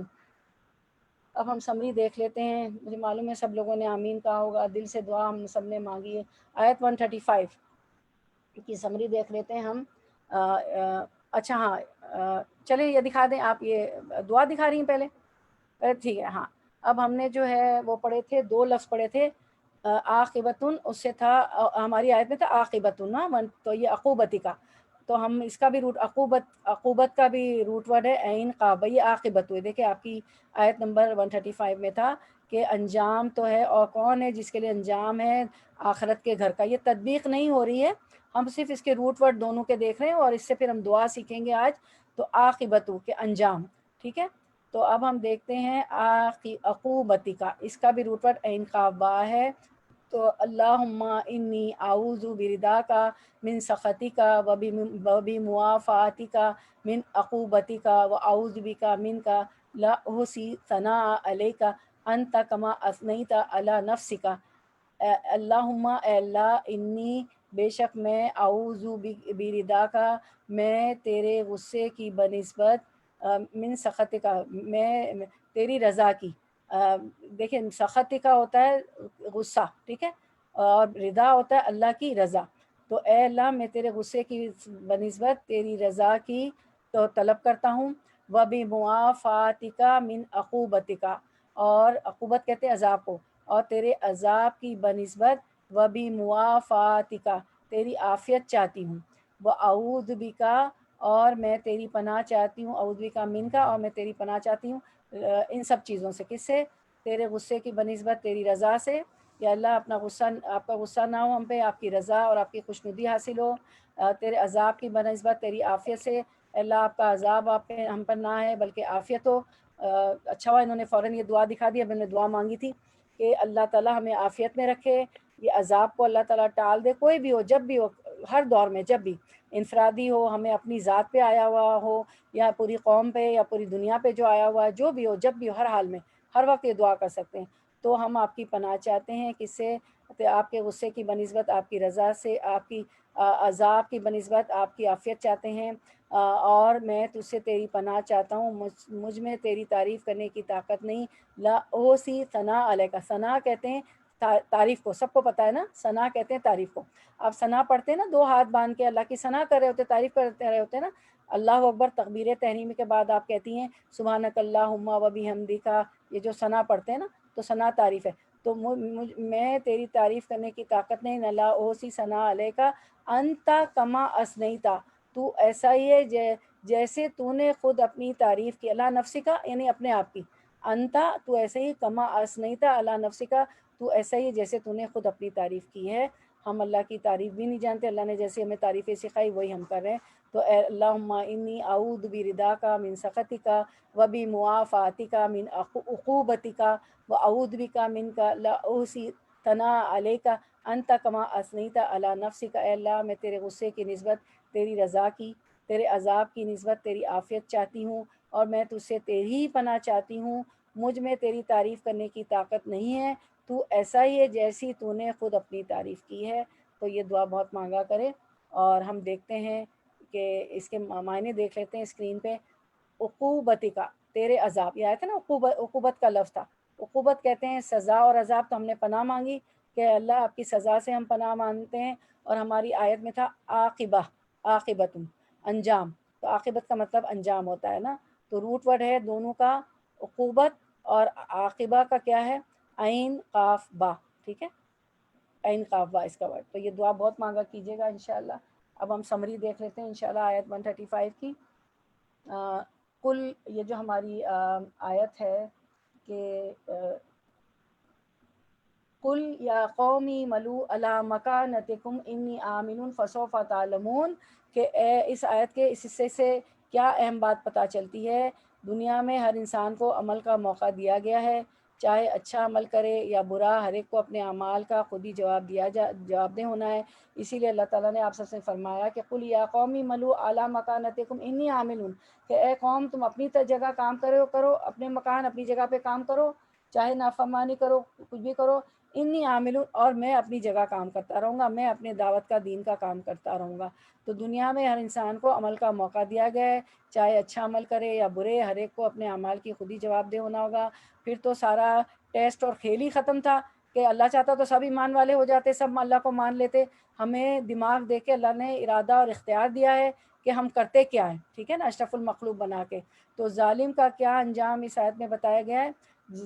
اب ہم سمری دیکھ لیتے ہیں، مجھے معلوم ہے سب لوگوں نے آمین کہا ہوگا، دل سے دعا ہم سب نے مانگی ہے۔ آیت 135 کی سمری دیکھ لیتے ہیں ہم۔ اچھا ہاں، چلیں یہ دکھا دیں آپ، یہ دعا دکھا رہی ہیں پہلے ٹھیک ہے ہاں۔ اب ہم نے جو ہے وہ پڑھے تھے، دو لفظ پڑھے تھے، عاقبتن، اس سے تھا ہماری آیت میں تھا عاقبتن نا، تو یہ عقوبتی کا، تو ہم اس کا بھی روٹ عقوبت کا بھی روٹ ورڈ ہے عین قاب، یہ عاقبت ہوئے۔ دیکھیں آپ کی آیت نمبر 135 میں تھا کہ انجام تو ہے، اور کون ہے جس کے لیے انجام ہے آخرت کے گھر کا، یہ تطبیق نہیں ہو رہی ہے، ہم صرف اس کے روٹ ورڈ دونوں کے دیکھ رہے ہیں، اور اس سے پھر ہم دعا سیکھیں گے آج۔ تو عاقبتو کے انجام، ٹھیک ہے۔ تو اب ہم دیکھتے ہیں عقوبتی کا، اس کا بھی روٹ ورڈ عین قاف با ہے۔ تو اللہم انی اعوذ برداک من سخطک و بمعافاتک من عقوبتک و اعوذ بک منک لا احصی ثناء علیک انت کما اثنیت علی نفسک۔ اللہم اے اللہ، انی بے شک میں، اعوذ برداک میں تیرے غصے کی بنسبت، من سخط کا میں تیری رضا کی، دیکھیں سخط کا ہوتا ہے غصہ، ٹھیک ہے، اور رضا ہوتا ہے اللہ کی رضا۔ تو اے اللہ میں تیرے غصے کی بنسبت تیری رضا کی تو طلب کرتا ہوں، وَبِمُعَافَاتِكَ مِنْ عَقُوبَتِكَ، اور عقوبت کہتے ہیں عذاب کو، اور تیرے عذاب کی بنسبت وَبِمُعَافَاتِكَ تیری عافیت چاہتی ہوں، وَأَعُوذُ بِكَ اور میں تیری پناہ چاہتی ہوں، اعوذ بک منک اور میں تیری پناہ چاہتی ہوں ان سب چیزوں سے، کس سے؟ تیرے غصے کی بنسبت تیری رضا سے، یا اللہ اپنا غصہ، آپ کا غصہ نہ ہو ہم پہ، آپ کی رضا اور آپ کی خوشنودی حاصل ہو، تیرے عذاب کی بنسبت تیری عافیت سے، اللہ آپ کا عذاب آپ پہ ہم پر نہ ہے بلکہ عافیت ہو۔ اچھا ہوا انہوں نے فوراً یہ دعا دکھا دی، اب انہوں نے دعا مانگی تھی کہ اللہ تعالیٰ ہمیں عافیت میں رکھے، یہ عذاب کو اللہ تعالیٰ ٹال دے، کوئی بھی ہو، جب بھی ہو، ہر دور میں، جب بھی انفرادی ہو، ہمیں اپنی ذات پہ آیا ہوا ہو، یا پوری قوم پہ یا پوری دنیا پہ جو آیا ہوا ہے، جو بھی ہو، جب بھی ہو، ہر حال میں، ہر وقت یہ دعا کر سکتے ہیں۔ تو ہم آپ کی پناہ چاہتے ہیں، کس سے؟ آپ کے غصے کی بنسبت آپ کی رضا سے، آپ کی عذاب کی بنسبت آپ کی عافیت چاہتے ہیں، اور میں تجھ سے تیری پناہ چاہتا ہوں، مجھ میں تیری تعریف کرنے کی طاقت نہیں، لا اوسی ثناء علیک، ثناء کہتے ہیں تعریف کو، سب کو پتہ ہے نا، ثناء کہتے ہیں تعریف کو۔ آپ ثنا پڑھتے ہیں نا، دو ہاتھ باندھ کے اللہ کی ثنا کر رہے ہوتے، تعریف کرتے رہے ہوتے ہیں نا، اللہ اکبر تکبیر تحریمی کے بعد آپ کہتی ہیں سبحانک اللہم و بحمدک، یہ جو ثنا پڑھتے ہیں نا، تو ثنا تعریف ہے۔ تو میں تیری تعریف کرنے کی طاقت نہیں، لا اوسی ثناء علیک انت کما اثنیتا، تو ایسا ہی ہے جیسے تو نے خود اپنی تعریف کی، اللہ نفسی کا یعنی اپنے آپ کی، انتا تو ایسے ہی، کما اثنیتا اللہ نفسی کا تو ایسا ہی جیسے تو نے خود اپنی تعریف کی ہے۔ ہم اللہ کی تعریف بھی نہیں جانتے، اللہ نے جیسے ہمیں تعریفیں سکھائی وہی ہم کر رہے ہیں۔ تو اے اللہم انی اعوذ برداک من سخطک و بمعافاتک من عقوبتک و اعوذ بک منک لا احصی ثناء علیک انت کما اثنیت علی نفسک۔ اے اللہ میں تیرے غصے کی نسبت تیری رضا کی، تیرے عذاب کی نسبت تیری عافیت چاہتی ہوں، اور میں تجھ سے تیری ہی پناہ چاہتی ہوں، مجھ میں تیری تعریف کرنے کی طاقت نہیں ہے، تو ایسا ہی ہے جیسی تو نے خود اپنی تعریف کی ہے۔ تو یہ دعا بہت مانگا کرے۔ اور ہم دیکھتے ہیں کہ اس کے معنی دیکھ لیتے ہیں اسکرین پہ. عقوبتی کا تیرے عذاب، یہ آیا تھا نا، عقوبت کا لفظ تھا. عقوبت کہتے ہیں سزا اور عذاب، تو ہم نے پناہ مانگی کہ اللہ آپ کی سزا سے ہم پناہ مانگتے ہیں. اور ہماری آیت میں تھا عاقبہ، عاقبت انجام، تو عاقبت کا مطلب انجام ہوتا ہے نا، تو روٹ ورڈ ہے دونوں کا عقوبت اور عاقبہ کا کیا ہے، عین قاف با. ٹھیک ہے، عین قاف با اس کا ورڈ. تو یہ دعا بہت مانگا کیجیے گا انشاءاللہ. اب ہم سمری دیکھ لیتے ہیں انشاءاللہ آیت 135 کی. کل یہ جو ہماری آیت ہے کہ قل یا قومی ملو علی مکانتکم انی آمن فسوف تعلمون، کہ اس آیت کے اس حصے سے کیا اہم بات پتہ چلتی ہے. دنیا میں ہر انسان کو عمل کا موقع دیا گیا ہے، چاہے اچھا عمل کرے یا برا، ہر ایک کو اپنے اعمال کا خود ہی جواب دہ ہونا ہے. اسی لیے اللہ تعالیٰ نے آپ سب سے فرمایا کہ قل یا قومی ملو اعلیٰ مکانتکم انی عامل، کہ اے قوم تم اپنی جگہ کام کرو، اپنے مکان اپنی جگہ پہ کام کرو، چاہے نافرمانی کرو کچھ بھی کرو. انی عامل، اور میں اپنی جگہ کام کرتا رہوں گا، میں اپنے دعوت کا دین کا کام کرتا رہوں گا. تو دنیا میں ہر انسان کو عمل کا موقع دیا گیا ہے، چاہے اچھا عمل کرے یا برے، ہر ایک کو اپنے اعمال کی خود ہی جواب دہ ہونا ہوگا. پھر تو سارا ٹیسٹ اور کھیل ہی ختم تھا کہ اللہ چاہتا تو سب ایمان والے ہو جاتے، سب اللہ کو مان لیتے. ہمیں دماغ دے کے اللہ نے ارادہ اور اختیار دیا ہے کہ ہم کرتے کیا ہیں. ٹھیک ہے نا، اشرف المخلوق بنا کے. تو ظالم کا کیا انجام اس آیت میں بتایا گیا ہے.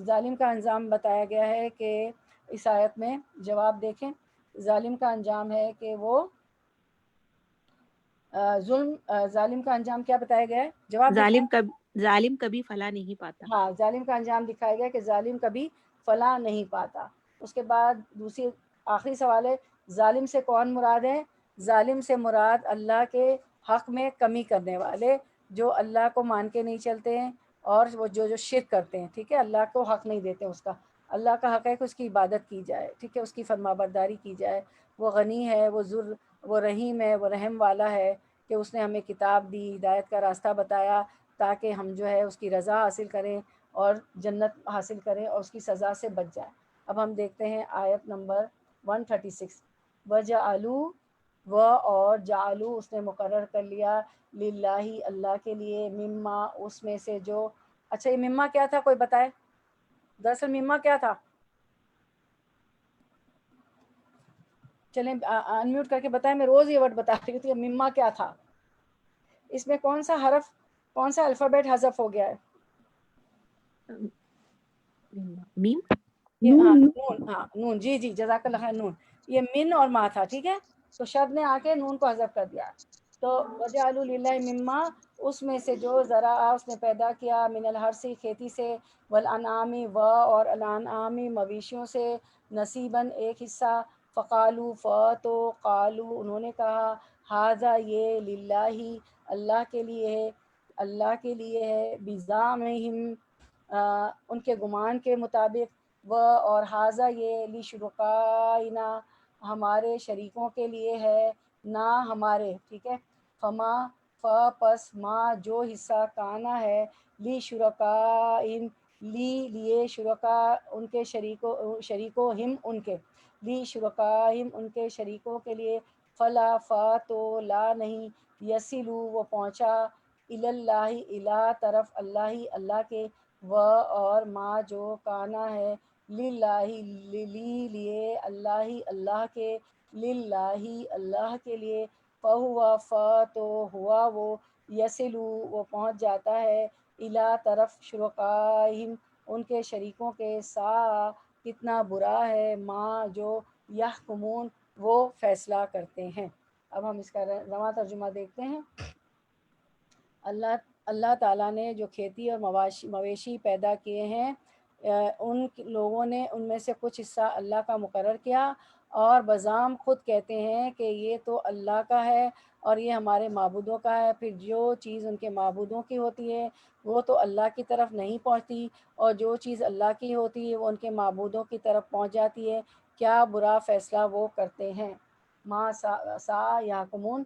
ظالم کا انجام بتایا گیا ہے کہ اس آیت میں جواب دیکھیں، ظالم کا انجام ہے کہ وہ ظالم کا انجام کیا بتایا گیا ہے، جواب دکھائیں. ظالم کبھی فلاح نہیں پاتا. ہاں، ظالم کا انجام دکھایا گیا کہ ظالم کبھی فلاح نہیں پاتا. اس کے بعد دوسری آخری سوال ہے، ظالم سے کون مراد ہے. ظالم سے مراد اللہ کے حق میں کمی کرنے والے، جو اللہ کو مان کے نہیں چلتے ہیں، اور وہ جو شرک کرتے ہیں. ٹھیک ہے، اللہ کو حق نہیں دیتے اس کا. اللہ کا حق ہے کہ اس کی عبادت کی جائے، ٹھیک ہے، اس کی فرما برداری کی جائے. وہ غنی ہے، وہ رحیم ہے، وہ رحم والا ہے کہ اس نے ہمیں کتاب دی، ہدایت کا راستہ بتایا، تاکہ ہم جو ہے اس کی رضا حاصل کریں اور جنت حاصل کریں اور اس کی سزا سے بچ جائیں. اب ہم دیکھتے ہیں آیت نمبر 136. وَجَعَلُوا، و اور جعلو اس نے مقرر کر لیا، للہ اللہ کے لیے، مما اس میں سے جو. اچھا، یہ مما کیا تھا، کوئی بتائے دراصل مما کیا تھا. چلیں انمیوٹ کر کے بتائیں، میں روز یہ ورڈ بتا رہی ہوں. تو یہ مما کیا تھا، اس میں کون سا حرف، کون سا الفابیٹ حذف ہو گیا ہے. میم، ہاں نون، ہاں نون، جی جی جزاک اللہ خیر، نون. یہ من اور ما تھا. ٹھیک ہے، تو شد نے آ کے نون کو حذف کر دیا. تو وجعلوا للہ مما اس میں سے جو ذرا اس نے پیدا کیا، من الحرث کھیتی سے، والانعام و اور الانعام مویشیوں سے، نصیباً ایک حصہ، فقالو تو قالو انہوں نے کہا، ھذا یہ للہ اللہ کے لیے ہے، اللہ کے لیے ہے، بزعمہم ان کے گمان کے مطابق، و اور ھذا یہ لشرکائنا ہمارے شریکوں کے لیے ہے، نہ ہمارے. ٹھیک ہے، فما پس ما جو حصہ کانا ہے، لی شرکائن لیے شرکا ان کے شریکوں ہم ان کے، لی شرکائم ان کے شریکوں کے لیے، فلا تو لا نہیں، یسلو وہ پہنچا، اللہ الہ طرف اللہ کے، و اور ما جو کانا ہے، للہ لیے اللہ کے، للہ اللہ کے لیے، فہوا تو ہوا وہ، یسلو وہ پہنچ جاتا ہے، الہ طرف شرکائہم ان کے شریکوں کے، سا کتنا برا ہے، ما جو یحکمون وہ فیصلہ کرتے ہیں. اب ہم اس کا رواں ترجمہ دیکھتے ہیں. اللہ تعالیٰ نے جو کھیتی اور مویشی پیدا کیے ہیں، ان لوگوں نے ان میں سے کچھ حصہ اللہ کا مقرر کیا، اور بزام خود کہتے ہیں کہ یہ تو اللہ کا ہے اور یہ ہمارے معبودوں کا ہے. پھر جو چیز ان کے معبودوں کی ہوتی ہے وہ تو اللہ کی طرف نہیں پہنچتی، اور جو چیز اللہ کی ہوتی ہے وہ ان کے معبودوں کی طرف پہنچ جاتی ہے. کیا برا فیصلہ وہ کرتے ہیں. ما سا یحکمون.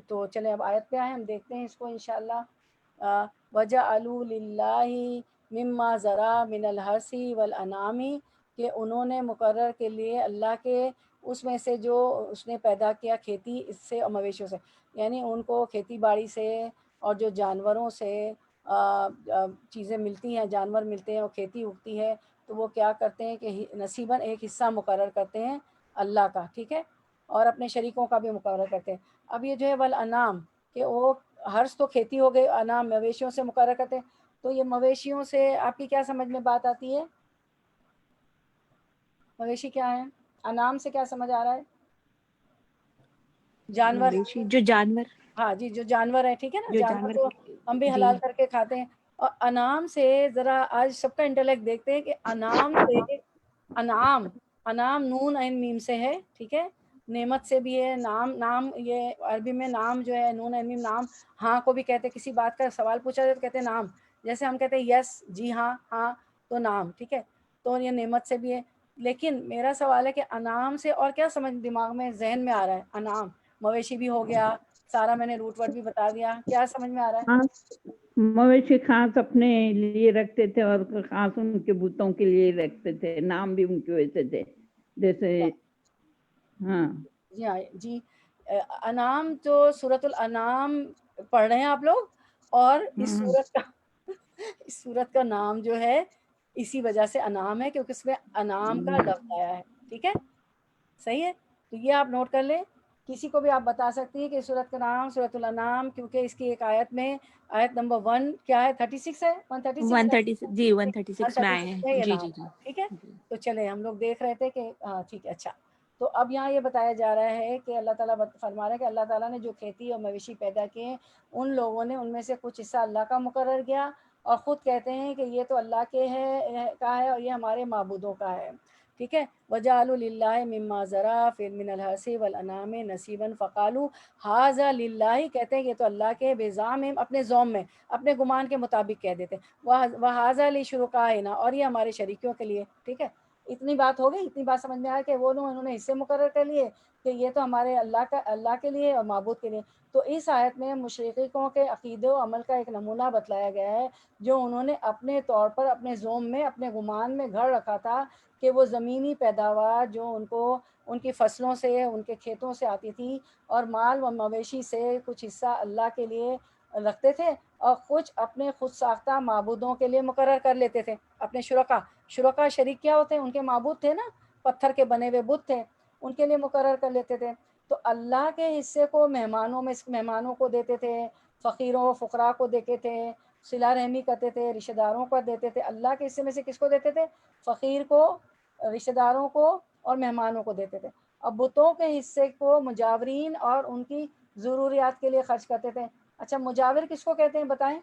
تو چلیں اب آیت پہ آئیں، ہم دیکھتے ہیں اس کو انشاءاللہ. وَجَعَلُوا لِلَّهِ مِمَّا ذَرَا مِنَ الْحَرْثِ وَالْأَنْعَامِ کہ انہوں نے مقرر کے لیے اللہ کے اس میں سے جو اس نے پیدا کیا کھیتی اس سے اور مویشیوں سے، یعنی ان کو کھیتی باڑی سے اور جو جانوروں سے چیزیں ملتی ہیں، جانور ملتے ہیں اور کھیتی اگتی ہے، تو وہ کیا کرتے ہیں کہ نصیباً ایک حصہ مقرر کرتے ہیں اللہ کا، ٹھیک ہے، اور اپنے شریکوں کا بھی مقرر کرتے ہیں۔ اب یہ جو ہے والانعام، کہ وہ ہرس تو کھیتی ہو گئی، انعام مویشیوں سے مقرر کرتے ہیں، تو یہ مویشیوں سے آپ کی کیا سمجھ میں بات آتی ہے؟ مویشی کیا ہے؟ انعام سے کیا سمجھ آ رہا ہے؟ جانور، مویشی جو جانور، ہاں جی، جو جانور ہے، ٹھیک ہے نا، جو جانور جانور تو ہم بھی جی حلال کر کے کھاتے ہیں۔ اور انعام سے ذرا آج سب کا انٹلیکٹ دیکھتے ہیں کہ انعام سے، انعام، انعام نون عین میم سے ہے، ٹھیک ہے، نعمت سے بھی ہے، نام، نام یہ عربی میں نام جو ہے نون عین میم، نام ہاں کو بھی کہتے ہیں، کسی بات کا سوال پوچھا جائے تو کہتے ہیں نام، جیسے ہم کہتے ہیں یس جی ہاں، ہاں تو نام، ٹھیک ہے، تو یہ نعمت سے بھی ہے۔ لیکن میرا سوال ہے کہ انعام سے اور کیا سمجھ دماغ میں ذہن میں آ رہا ہے؟ انعام مویشی بھی ہو گیا، سارا میں نے روٹ ورڈ بھی بتا دیا، کیا سمجھ میں آ رہا ہے؟ خاص مویشی خاص اپنے لیے رکھتے تھے اور خاص ان کے بتوں کے لیے رکھتے تھے، نام بھی ان کے ویسے تھے جیسے، ہاں جی ہاں جی، انعام جو سورۃ الانعام پڑھ رہے ہیں آپ لوگ، اور اس ہاں سورت کا اس سورت کا نام جو ہے اسی وجہ سے انعام ہے، کیونکہ اس میں انعام کا لفظ آیا ہے، ٹھیک ہے، صحیح ہے، تو یہ آپ نوٹ کر لیں۔ کسی کو بھی آپ بتا سکتی ہیں کہ سورت کا نام سورۃ الانعام، کیونکہ اس کی ایک آیت میں، آیت نمبر 1 کیا ہے، 36 ہے، 136 ہے، 136 جی 136 میں آئے 136 میں ہیں، یہ جی نام جی جی ہے، ٹھیک ہے۔ جی۔ تو چلیں ہم لوگ دیکھ رہے تھے کہ ہاں ٹھیک ہے، اچھا، تو اب یہاں یہ بتایا جا رہا ہے کہ اللہ تعالیٰ فرما رہا ہے کہ اللہ تعالیٰ نے جو کھیتی اور مویشی پیدا کیے ہیں، ان لوگوں نے ان میں سے کچھ حصہ اللہ کا مقرر کیا، اور خود کہتے ہیں کہ یہ تو اللہ کے کا ہے اور یہ ہمارے معبودوں کا ہے، ٹھیک ہے۔ وَجَعَلُوا لِلَّهِ مِمَّا ذَرَأَ فِي مِنَ الْحَرْثِ وَالْأَنْعَامِ نَصِيبًا فَقَالُوا هَٰذَا لِلَّهِ، کہتے ہیں یہ تو اللہ کے، بِزَعْمِهِمْ اپنے زوم میں، اپنے گمان کے مطابق کہہ دیتے ہیں، وَهَٰذَا لِشُرَكَائِنَا، اور یہ ہمارے شریکوں کے لیے، ٹھیک ہے۔ اتنی بات ہو گئی، اتنی بات سمجھ میں آیا کہ وہ لوگ انہوں نے حصے مقرر کر لیے کہ یہ تو ہمارے اللہ کے لیے اور معبود کے لیے۔ تو اس آیت میں مشرکوں کے عقیدے و عمل کا ایک نمونہ بتلایا گیا ہے، جو انہوں نے اپنے طور پر اپنے زوم میں، اپنے گمان میں گھڑ رکھا تھا کہ وہ زمینی پیداوار جو ان کو ان کی فصلوں سے، ان کے کھیتوں سے آتی تھی، اور مال و مویشی سے کچھ حصہ اللہ کے لیے رکھتے تھے، اور کچھ اپنے خود ساختہ معبودوں کے لیے مقرر کر لیتے تھے، اپنے شرکا شریک کیا ہوتے ہیں؟ ان کے معبود تھے نا، پتھر کے بنے ہوئے بت تھے، ان کے لیے مقرر کر لیتے تھے۔ تو اللہ کے حصے کو مہمانوں کو دیتے تھے، فقیروں فقراء کو دیتے تھے، صلہ رحمی کرتے تھے، رشتہ داروں کو دیتے تھے۔ اللہ کے حصے میں سے کس کو دیتے تھے؟ فقیر کو، رشتہ داروں کو اور مہمانوں کو دیتے تھے۔ اور بتوں کے حصے کو مجاورین اور ان کی ضروریات کے لیے خرچ کرتے تھے۔ اچھا، مجاور کس کو کہتے ہیں بتائیں؟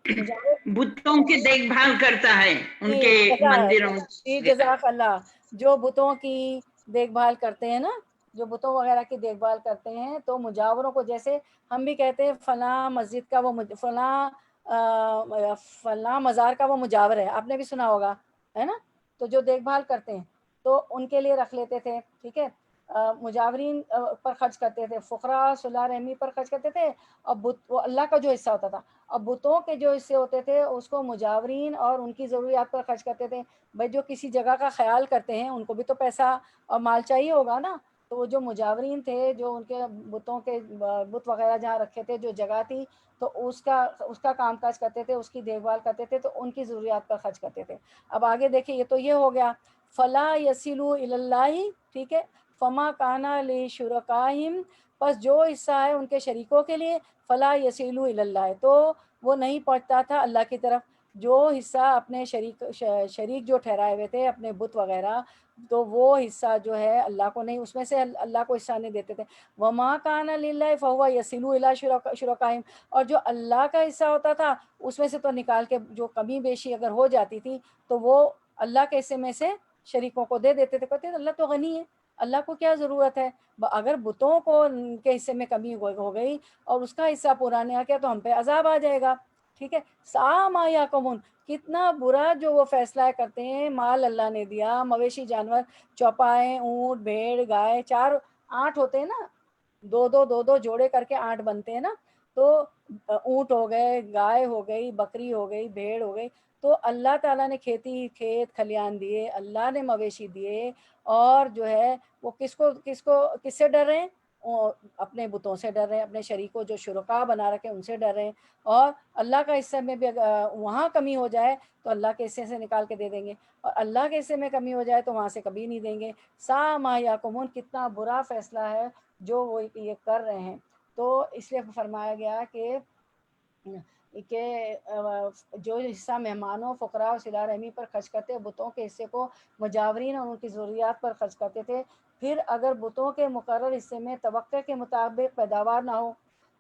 مجاور، بتوں کی دیکھ بھال کرتا ہے ان کے مندروں جی سے۔ جزاک اللہ، جو بتوں کی دیکھ بھال کرتے ہیں نا، جو بتوں وغیرہ کی دیکھ بھال کرتے ہیں، تو مجاوروں کو، جیسے ہم بھی کہتے ہیں فلاں مسجد کا وہ فلاں مزار کا وہ مجاور ہے، آپ نے بھی سنا ہوگا، ہے نا، تو جو دیکھ بھال کرتے ہیں تو ان کے لیے رکھ لیتے تھے، ٹھیک ہے۔ مجاورین پر خرچ کرتے تھے، فقراء صلہ رحمی پر خرچ کرتے تھے، اور وہ اللہ کا جو حصہ ہوتا تھا، اور بتوں کے جو حصے ہوتے تھے اس کو مجاورین اور ان کی ضروریات پر خرچ کرتے تھے۔ بھائی جو کسی جگہ کا خیال کرتے ہیں ان کو بھی تو پیسہ اور مال چاہیے ہوگا نا، تو وہ جو مجاورین تھے، جو ان کے بتوں کے بت وغیرہ جہاں رکھے تھے، جو جگہ تھی، تو اس کا کام کاج کرتے تھے، اس کی دیکھ بھال کرتے تھے، تو ان کی ضروریات پر خرچ کرتے تھے۔ اب آگے دیکھیں، یہ تو یہ ہو گیا، فلا یصلوا الی اللہ، ٹھیک ہے، فما کانا لشرکائہم، پس جو حصہ ہے ان کے شریکوں کے لیے، فلا یصلوا الی اللہ، تو وہ نہیں پہنچتا تھا اللہ کی طرف، جو حصہ اپنے شریک جو ٹھہرائے ہوئے تھے اپنے بت وغیرہ، تو وہ حصہ جو ہے اللہ کو نہیں، اس میں سے اللہ کو حصہ نہیں دیتے تھے۔ وما کان للہ فہو یصل الی شرکائہم، اور جو اللہ کا حصہ ہوتا تھا اس میں سے تو نکال کے جو کمی بیشی اگر ہو جاتی تھی تو وہ اللہ کے حصے میں سے شریکوں کو دے دیتے تھے، کہتے ہیں اللہ تو غنی ہے، اللہ کو کیا ضرورت ہے، اگر بتوں کو کے حصے میں کمی ہو گئی اور اس کا حصہ پورا نہیں آ گیا تو ہم پہ عذاب آ جائے گا، ٹھیک ہے۔ سا ما یحکمون، کتنا برا جو وہ فیصلہ کرتے ہیں۔ مال اللہ نے دیا، مویشی جانور، چوپائے، اونٹ، بھیڑ، گائے، 8 ہوتے ہیں نا، دو دو جوڑے کر کے 8 بنتے ہیں نا، تو اونٹ ہو گئے، گائے ہو گئی، بکری ہو گئی، بھیڑ ہو گئی، تو اللہ تعالیٰ نے کھیت کھلیان دیے، اللہ نے مویشی دیے، اور جو ہے وہ کس سے ڈر رہے ہیں؟ اپنے بتوں سے ڈر رہے ہیں، اپنے شریکوں جو شرکا بنا رکھے ان سے ڈر رہے ہیں، اور اللہ کا حصے میں بھی وہاں کمی ہو جائے تو اللہ کے حصے سے نکال کے دے دیں گے، اور اللہ کے حصے میں کمی ہو جائے تو وہاں سے کبھی نہیں دیں گے۔ سا ما یحکمون، کتنا برا فیصلہ ہے جو وہ یہ کر رہے ہیں۔ تو اس لیے فرمایا گیا کہ جو حصہ مہمانوں، فقراء اور صلہ رحمی پر خرچ کرتے، بتوں کے حصے کو مجاورین اور ان کی ضروریات پر خرچ کرتے تھے۔ پھر اگر بتوں کے مقرر حصے میں توقع کے مطابق پیداوار نہ ہو،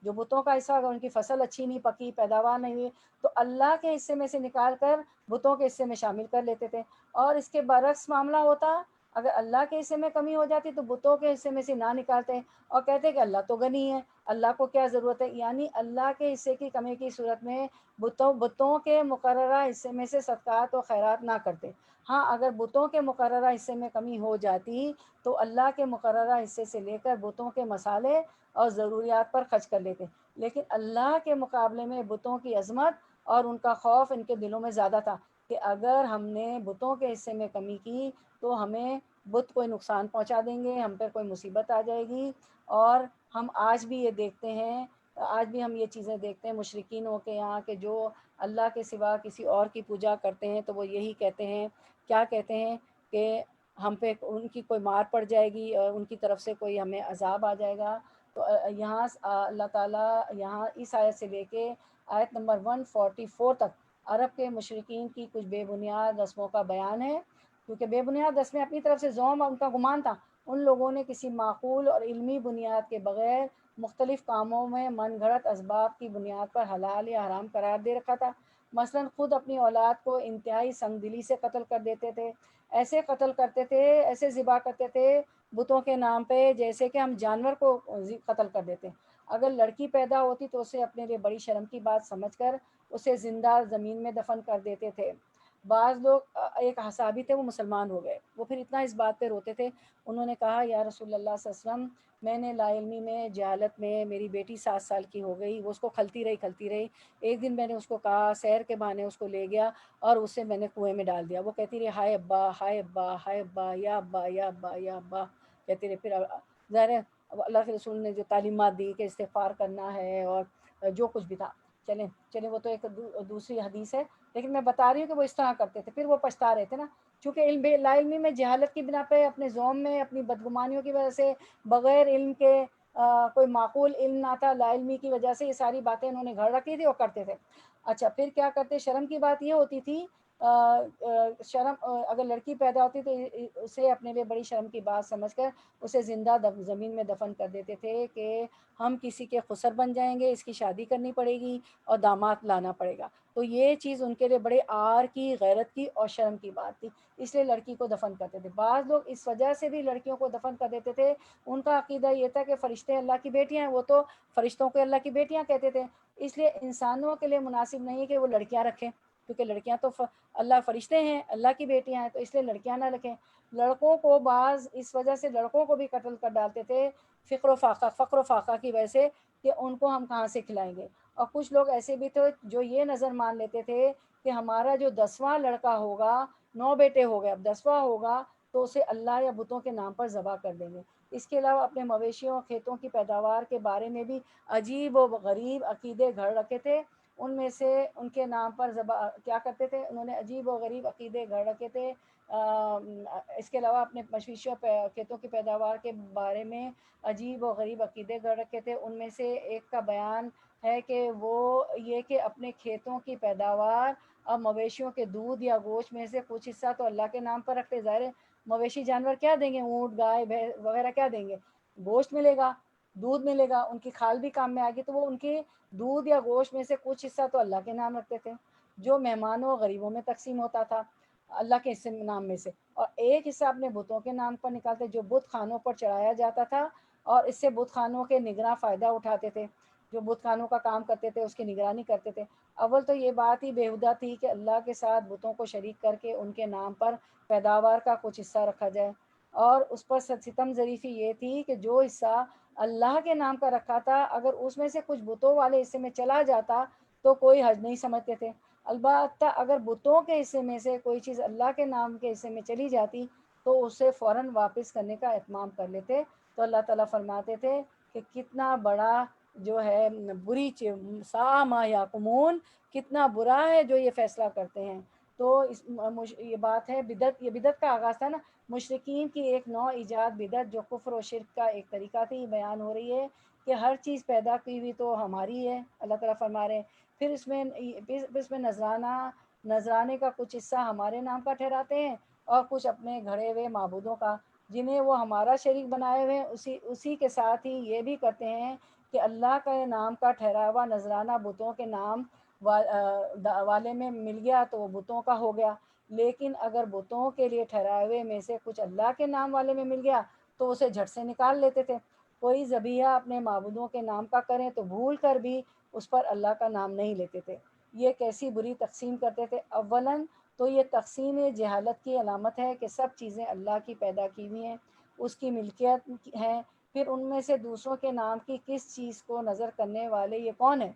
جو بتوں کا حصہ اگر ان کی فصل اچھی نہیں پکی، پیداوار نہیں ہوئی، تو اللہ کے حصے میں سے نکال کر بتوں کے حصے میں شامل کر لیتے تھے، اور اس کے برعکس معاملہ ہوتا، اگر اللہ کے حصے میں کمی ہو جاتی تو بتوں کے حصے میں سے نہ نکالتے اور کہتے کہ اللہ تو غنی ہے، اللہ کو کیا ضرورت ہے، یعنی اللہ کے حصے کی کمی کی صورت میں بتوں کے مقررہ حصے میں سے صدقات و خیرات نہ کرتے۔ ہاں اگر بتوں کے مقررہ حصے میں کمی ہو جاتی تو اللہ کے مقررہ حصے سے لے کر بتوں کے مسالے اور ضروریات پر خرچ کر لیتے، لیکن اللہ کے مقابلے میں بتوں کی عظمت اور ان کا خوف ان کے دلوں میں زیادہ تھا کہ اگر ہم نے بتوں کے حصے میں کمی کی تو ہمیں بت کوئی نقصان پہنچا دیں گے، ہم پر کوئی مصیبت آ جائے گی۔ اور ہم آج بھی یہ دیکھتے ہیں، آج بھی ہم یہ چیزیں دیکھتے ہیں مشرکینوں کے یہاں کہ جو اللہ کے سوا کسی اور کی پوجا کرتے ہیں تو وہ یہی کہتے ہیں، کیا کہتے ہیں کہ ہم پہ ان کی کوئی مار پڑ جائے گی اور ان کی طرف سے کوئی ہمیں عذاب آ جائے گا۔ تو یہاں اللہ تعالیٰ یہاں اس آیت سے لے کے آیت نمبر 144 تک عرب کے مشرکین کی کچھ بے بنیاد رسموں کا بیان ہے، کیونکہ بے بنیاد رسمیں اپنی طرف سے زوم اور ان کا گمان تھا، ان لوگوں نے کسی معقول اور علمی بنیاد کے بغیر مختلف کاموں میں من گھڑت اسباب کی بنیاد پر حلال یا حرام قرار دے رکھا تھا۔ مثلا خود اپنی اولاد کو انتہائی سنگ دلی سے قتل کر دیتے تھے، ایسے قتل کرتے تھے، ایسے ذبح کرتے تھے بتوں کے نام پہ جیسے کہ ہم جانور کو قتل کر دیتے۔ اگر لڑکی پیدا ہوتی تو اسے اپنے لیے بڑی شرم کی بات سمجھ کر اسے زندہ زمین میں دفن کر دیتے تھے۔ بعض لوگ، ایک صحابی تھے وہ مسلمان ہو گئے، وہ پھر اتنا اس بات پہ روتے تھے، انہوں نے کہا یا رسول اللہ صلی اللہ علیہ وسلم، میں نے لا علمی میں جہالت میں میری بیٹی 7 سال کی ہو گئی، وہ اس کو کھلتی رہی، ایک دن میں نے اس کو کہا، سیر کے بہانے اس کو لے گیا اور اسے میں نے کنویں میں ڈال دیا، وہ کہتی رہی ہائے ابا ہائے ابا ہائے ابا یا ابا یا ابا یا ابا کہتی رہی۔ پھر ظاہر ہے اللہ کے رسول نے جو تعلیمات دی کہ استغفار کرنا ہے اور جو کچھ بھی تھا، چلیں وہ تو ایک دوسری حدیث ہے، لیکن میں بتا رہی ہوں کہ وہ اس طرح کرتے تھے، پھر وہ پچھتا رہے تھے نا، چونکہ لا علمی میں جہالت کی بنا پہ، اپنے زوم میں، اپنی بدگمانیوں کی وجہ سے، بغیر علم کے، کوئی معقول علم نہ تھا، لا علمی کی وجہ سے یہ ساری باتیں انہوں نے گھڑ رکھی تھی اور کرتے تھے۔ اچھا پھر کیا کرتے، شرم کی بات یہ ہوتی تھی، شرم، اگر لڑکی پیدا ہوتی تو اسے اپنے لیے بڑی شرم کی بات سمجھ کر اسے زندہ زمین میں دفن کر دیتے تھے کہ ہم کسی کے خسر بن جائیں گے، اس کی شادی کرنی پڑے گی اور داماد لانا پڑے گا، تو یہ چیز ان کے لیے بڑے عار کی، غیرت کی اور شرم کی بات تھی، اس لیے لڑکی کو دفن کرتے تھے۔ بعض لوگ اس وجہ سے بھی لڑکیوں کو دفن کر دیتے تھے، ان کا عقیدہ یہ تھا کہ فرشتے اللہ کی بیٹیاں ہیں، وہ تو فرشتوں کو اللہ کی بیٹیاں کہتے تھے، اس لیے انسانوں کے لیے مناسب نہیں کہ وہ لڑکیاں رکھیں، کیونکہ لڑکیاں تو اللہ فرشتے ہیں، اللہ کی بیٹیاں ہیں، تو اس لیے لڑکیاں نہ رکھیں۔ لڑکوں کو بعض اس وجہ سے لڑکوں کو بھی قتل کر ڈالتے تھے، فقر و فاقہ کی وجہ سے کہ ان کو ہم کہاں سے کھلائیں گے۔ اور کچھ لوگ ایسے بھی تھے جو یہ نظر مان لیتے تھے کہ ہمارا جو 10واں لڑکا ہوگا، 9 بیٹے ہو گئے، اب 10واں ہوگا تو اسے اللہ یا بتوں کے نام پر ذبح کر دیں گے۔ اس کے علاوہ اپنے مویشیوں اور کھیتوں کی پیداوار کے بارے میں بھی عجیب و غریب عقیدے گھڑ رکھے تھے، ان میں سے ان کے نام پر ذبح کیا کرتے تھے، انہوں نے عجیب و غریب عقیدے گھڑ رکھے تھے۔ اس کے علاوہ اپنے مویشیوں کھیتوں کی پیداوار کے بارے میں عجیب و غریب عقیدے گھڑ رکھے تھے، ان میں سے ایک کا بیان ہے کہ وہ یہ کہ اپنے کھیتوں کی پیداوار اور مویشیوں کے دودھ یا گوشت میں سے کچھ حصہ تو اللہ کے نام پر رکھتے، ظاہر ہے مویشی جانور کیا دیں گے، اونٹ گائے بھینس وغیرہ کیا دیں گے، گوشت ملے گا، دودھ ملے گا، ان کی کھال بھی کام میں آئے گی، تو وہ ان کے دودھ یا گوشت میں سے کچھ حصہ تو اللہ کے نام رکھتے تھے، جو مہمانوں اور غریبوں میں تقسیم ہوتا تھا اللہ کے حصے نام میں سے، اور ایک حصہ اپنے بتوں کے نام پر نکالتے جو بت خانوں پر چڑھایا جاتا تھا، اور اس سے بت خانوں کے نگراں فائدہ اٹھاتے تھے، جو بت خانوں کا کام کرتے تھے اس کی نگرانی کرتے تھے۔ اول تو یہ بات ہی بےہودہ تھی کہ اللہ کے ساتھ بتوں کو شریک کر کے ان کے نام پر پیداوار کا کچھ حصہ رکھا جائے، اور اس پر ستم ظریفی یہ تھی کہ جو حصہ اللہ کے نام کا رکھا تھا اگر اس میں سے کچھ بتوں والے حصے میں چلا جاتا تو کوئی حرج نہیں سمجھتے تھے، البتہ اگر بتوں کے حصے میں سے کوئی چیز اللہ کے نام کے حصے میں چلی جاتی تو اسے فوراً واپس کرنے کا اہتمام کر لیتے. تو اللہ تعالیٰ فرماتے تھے کہ کتنا بڑا جو ہے بری سا ما یحکمون، کتنا برا ہے جو یہ فیصلہ کرتے ہیں. تو یہ بات ہے بدعت، یہ بدعت کا آغاز تھا نا، مشرکین کی ایک نوع ایجاد بدعت جو کفر و شرک کا ایک طریقہ تھی، بیان ہو رہی ہے کہ ہر چیز پیدا کی ہوئی تو ہماری ہے، اللہ تعالیٰ فرما رہے ہیں. پھر اس میں نذرانے کا کچھ حصہ ہمارے نام کا ٹھہراتے ہیں اور کچھ اپنے گھڑے ہوئے معبودوں کا جنہیں وہ ہمارا شریک بنائے ہوئے ہیں. اسی کے ساتھ ہی یہ بھی کرتے ہیں کہ اللہ کے نام کا ٹھہرا ہوا نذرانہ بتوں کے نام والے میں مل گیا تو وہ بتوں کا ہو گیا، لیکن اگر بتوں کے لیے ٹھہرائے ہوئے میں سے کچھ اللہ کے نام والے میں مل گیا تو اسے جھٹ سے نکال لیتے تھے. کوئی ذبیحہ اپنے معبودوں کے نام کا کریں تو بھول کر بھی اس پر اللہ کا نام نہیں لیتے تھے. یہ کیسی بری تقسیم کرتے تھے. اولاً تو یہ تقسیم جہالت کی علامت ہے کہ سب چیزیں اللہ کی پیدا کی ہوئی ہیں، اس کی ملکیت ہیں. پھر ان میں سے دوسروں کے نام کی کس چیز کو نظر کرنے والے یہ کون ہے؟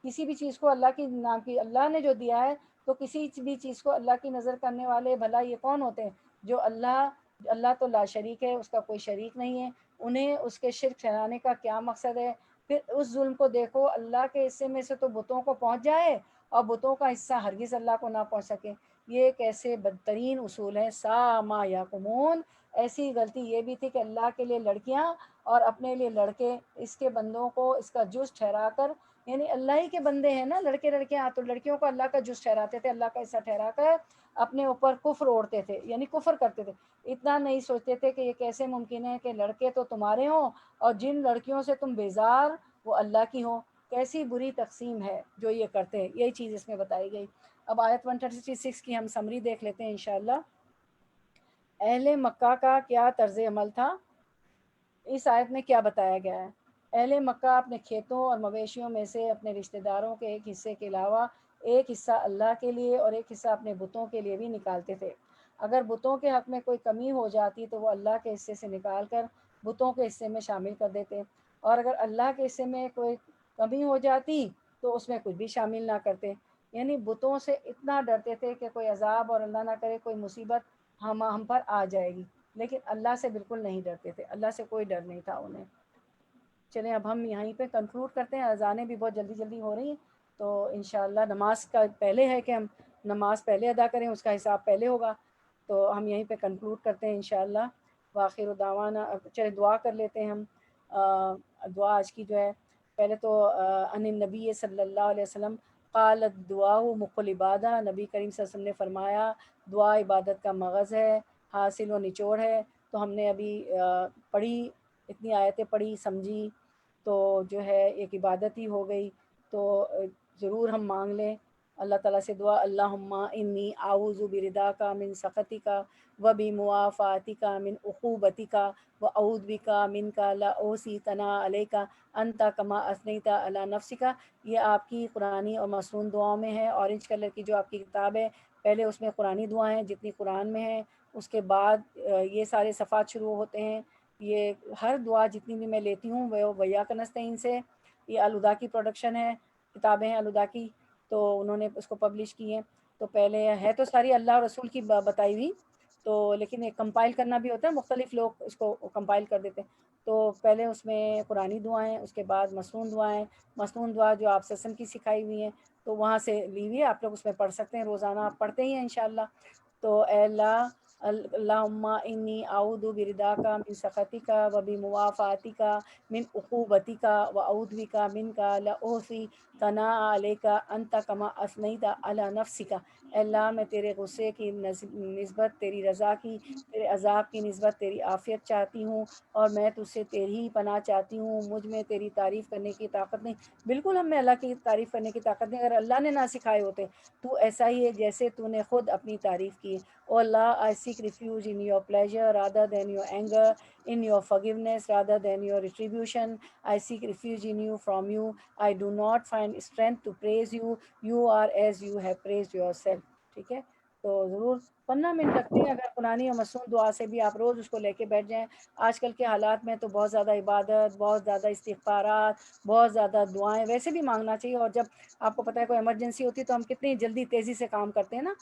کسی بھی چیز کو اللہ کی نام کی اللہ نے جو دیا ہے تو کسی بھی چیز کو اللہ کی نظر کرنے والے بھلا یہ کون ہوتے ہیں؟ جو اللہ تو لا شریک ہے، اس کا کوئی شریک نہیں ہے، انہیں اس کے شرک ٹھہرانے کا کیا مقصد ہے؟ پھر اس ظلم کو دیکھو، اللہ کے حصے میں سے تو بتوں کو پہنچ جائے اور بتوں کا حصہ ہرگز اللہ کو نہ پہنچ سکے. یہ کیسے بدترین اصول ہیں. سا ما یحکمون. ایسی غلطی یہ بھی تھی کہ اللہ کے لیے لڑکیاں اور اپنے لیے لڑکے، اس کے بندوں کو اس کا جز ٹھہرا کر، یعنی اللہ ہی کے بندے ہیں نا لڑکے لڑکیاں، تو لڑکیوں کو اللہ کا جز ٹھہراتے تھے، اللہ کا حصہ ٹھہرا کر اپنے اوپر کفر اوڑھتے تھے، یعنی کفر کرتے تھے. اتنا نہیں سوچتے تھے کہ یہ کیسے ممکن ہے کہ لڑکے تو تمہارے ہوں اور جن لڑکیوں سے تم بیزار وہ اللہ کی ہوں. کیسی بری تقسیم ہے جو یہ کرتے ہیں. یہی چیز اس میں بتائی گئی. اب آیت 136 کی ہم سمری دیکھ لیتے ہیں انشاءاللہ. اہل مکہ کا کیا طرز عمل تھا؟ اس آیت میں کیا بتایا گیا ہے؟ اہل مکہ اپنے کھیتوں اور مویشیوں میں سے اپنے رشتہ داروں کے ایک حصے کے علاوہ ایک حصہ اللہ کے لیے اور ایک حصہ اپنے بتوں کے لیے بھی نکالتے تھے. اگر بتوں کے حق میں کوئی کمی ہو جاتی تو وہ اللہ کے حصے سے نکال کر بتوں کے حصے میں شامل کر دیتے، اور اگر اللہ کے حصے میں کوئی کمی ہو جاتی تو اس میں کچھ بھی شامل نہ کرتے. یعنی بتوں سے اتنا ڈرتے تھے کہ کوئی عذاب اور اللہ نہ کرے کوئی مصیبت ہم پر آ جائے گی، لیکن اللہ سے بالکل نہیں ڈرتے تھے، اللہ سے کوئی ڈر نہیں تھا انہیں. چلیں اب ہم یہیں پہ کنکلوڈ کرتے ہیں، اذانیں بھی بہت جلدی جلدی ہو رہی ہیں، تو انشاءاللہ نماز کا پہلے ہے کہ ہم نماز پہلے ادا کریں، اس کا حساب پہلے ہوگا، تو ہم یہیں پہ کنکلوڈ کرتے ہیں انشاءاللہ. وآخر دعوانا. چلے دعا کر لیتے ہیں ہم. دعا آج کی جو ہے، پہلے تو ان النبی صلی اللہ علیہ وسلم قال الدعاء مخ العبادہ، نبی کریم صلی اللہ علیہ وسلم نے فرمایا دعا عبادت کا مغز ہے، حاصل و نچوڑ ہے. تو ہم نے ابھی پڑھی، اتنی آیتیں پڑھی سمجھی، تو جو ہے ایک عبادت ہی ہو گئی. تو ضرور ہم مانگ لیں اللہ تعالیٰ سے دعا. اللہم انی اعوذ برضاک من سخطک و بمعافاتک من عقوبتک و اعوذ بک منک لا احصی ثناء علیک انت کما اثنیت علی نفسک. یہ آپ کی قرآنی اور مسنون دعاؤں میں ہے. اورنج کلر کی جو آپ کی کتاب ہے، پہلے اس میں قرآنی دعائیں ہیں جتنی قرآن میں ہیں، اس کے بعد یہ سارے صفحات شروع ہوتے ہیں. یہ ہر دعا جتنی بھی میں لیتی ہوں وہ ویاک نستعین سے. یہ الہدا کی پروڈکشن ہے، کتابیں ہیں الہدا کی، تو انہوں نے اس کو پبلش کی ہیں. تو پہلے ہے تو ساری اللہ اور رسول کی بتائی ہوئی، تو لیکن ایک کمپائل کرنا بھی ہوتا ہے، مختلف لوگ اس کو کمپائل کر دیتے ہیں. تو پہلے اس میں قرآنی دعائیں، اس کے بعد مسنون دعائیں. مسنون دعا جو آپ سسن کی سکھائی ہوئی ہیں تو وہاں سے لی ہوئی ہے، آپ لوگ اس میں پڑھ سکتے ہیں، روزانہ آپ پڑھتے ہی ہیں انشاءاللہ. تو اے اللہ، اللہم انی اعوذ برضاک من سخطک و بمعافاتک من عقوبتک و اعوذ بک منک لا احصی ثناء علیک انت کما اثنیت علی نفسک. اے اللہ میں تیرے غصے کی نسبت تیری رضا کی، تیرے عذاب کی نسبت تیری عافیت چاہتی ہوں، اور میں تجھ سے تیری ہی پناہ چاہتی ہوں. مجھ میں تیری تعریف کرنے کی طاقت نہیں، بالکل ہم میں اللہ کی تعریف کرنے کی طاقت نہیں. اگر اللہ نے نہ سکھائے ہوتے تو ایسا ہی ہے جیسے تو نے خود اپنی تعریف کی. او اللہ، I seek refuge in your pleasure rather than your anger, in your forgiveness rather than your retribution. I seek refuge in you from you. I do not find strength to praise you. You are as you have praised yourself. ٹھیک ہے. تو ضرور 15 minute لگتے ہیں. اگر قرآنی اور مصنون دعا سے بھی آپ روز اس کو لے کے بیٹھ جائیں. آج کل کے حالات میں تو بہت زیادہ عبادت، بہت زیادہ استغفارات، بہت زیادہ دعائیں ویسے بھی مانگنا چاہیے. اور جب آپ کو پتہ ہے کوئی ایمرجنسی ہوتی ہے تو ہم کتنی جلدی تیزی سے کام کرتے ہیں نا،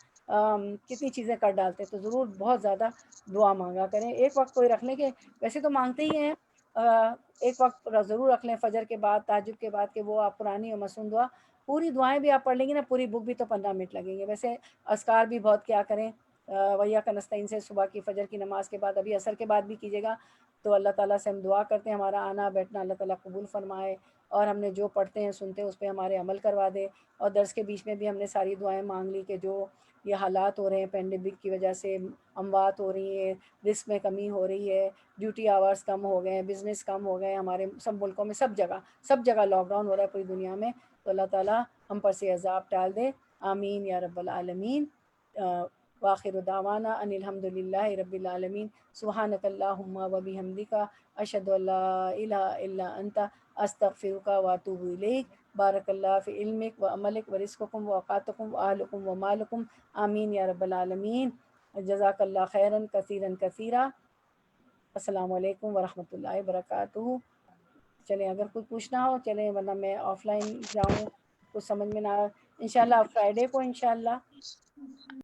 کتنی چیزیں کر ڈالتے ہیں. تو ضرور بہت زیادہ دعا مانگا کریں. ایک وقت کوئی رکھ لیں کہ ویسے تو مانگتے ہی ہیں، ایک وقت ضرور رکھ لیں فجر کے بعد، تہجد کے بعد، کہ وہ آپ قرآنی اور مصنون دعا پوری دعائیں بھی آپ پڑھ لیں گے نا، پوری بک بھی تو 15 منٹ لگیں گے. ویسے اذکار بھی بہت کیا کریں. وَإِيَّاكَ نَسْتَعِينُ سے صبح کی فجر کی نماز کے بعد، ابھی عصر کے بعد بھی کیجیے گا. تو اللہ تعالیٰ سے ہم دعا کرتے ہیں ہمارا آنا بیٹھنا اللہ تعالیٰ قبول فرمائے، اور ہم نے جو پڑھتے ہیں سنتے ہیں اس پہ ہمارے عمل کروا دے. اور درس کے بیچ میں بھی ہم نے ساری دعائیں مانگ لی کہ جو یہ حالات ہو رہے ہیں پینڈیمک کی وجہ سے، اموات ہو رہی ہیں، رزق میں کمی ہو رہی ہے، ڈیوٹی آورز کم ہو گئے ہیں، بزنس کم ہو گئے ہمارے سب ملکوں میں، سب جگہ لاک ڈاؤن ہو رہا ہے پوری دنیا میں. تو اللہ تعالیٰ ہم پر سے عذاب ٹال دے. آمین یا رب العالمین. وآخر دعوانا ان الحمد للہ رب العالمین. سبحانک اللہم و بحمدک، اشہد ان لا الہ الا انت، استغفرک و اتوب الیک. بارک اللہ فی علمک و عملک و رزقکم و اوقاتکم و اہلکم و مالکم. آمین یا رب العالمین. جزاک اللہ خیرا کثیرا کثیرا. السلام علیکم ورحمۃ اللہ وبرکاتہ. چلیں اگر کوئی پوچھنا ہو چلیں، ورنہ میں آف لائن جاؤں، کچھ سمجھ میں نہ آیا. انشاءاللہ فرائیڈے کو انشاءاللہ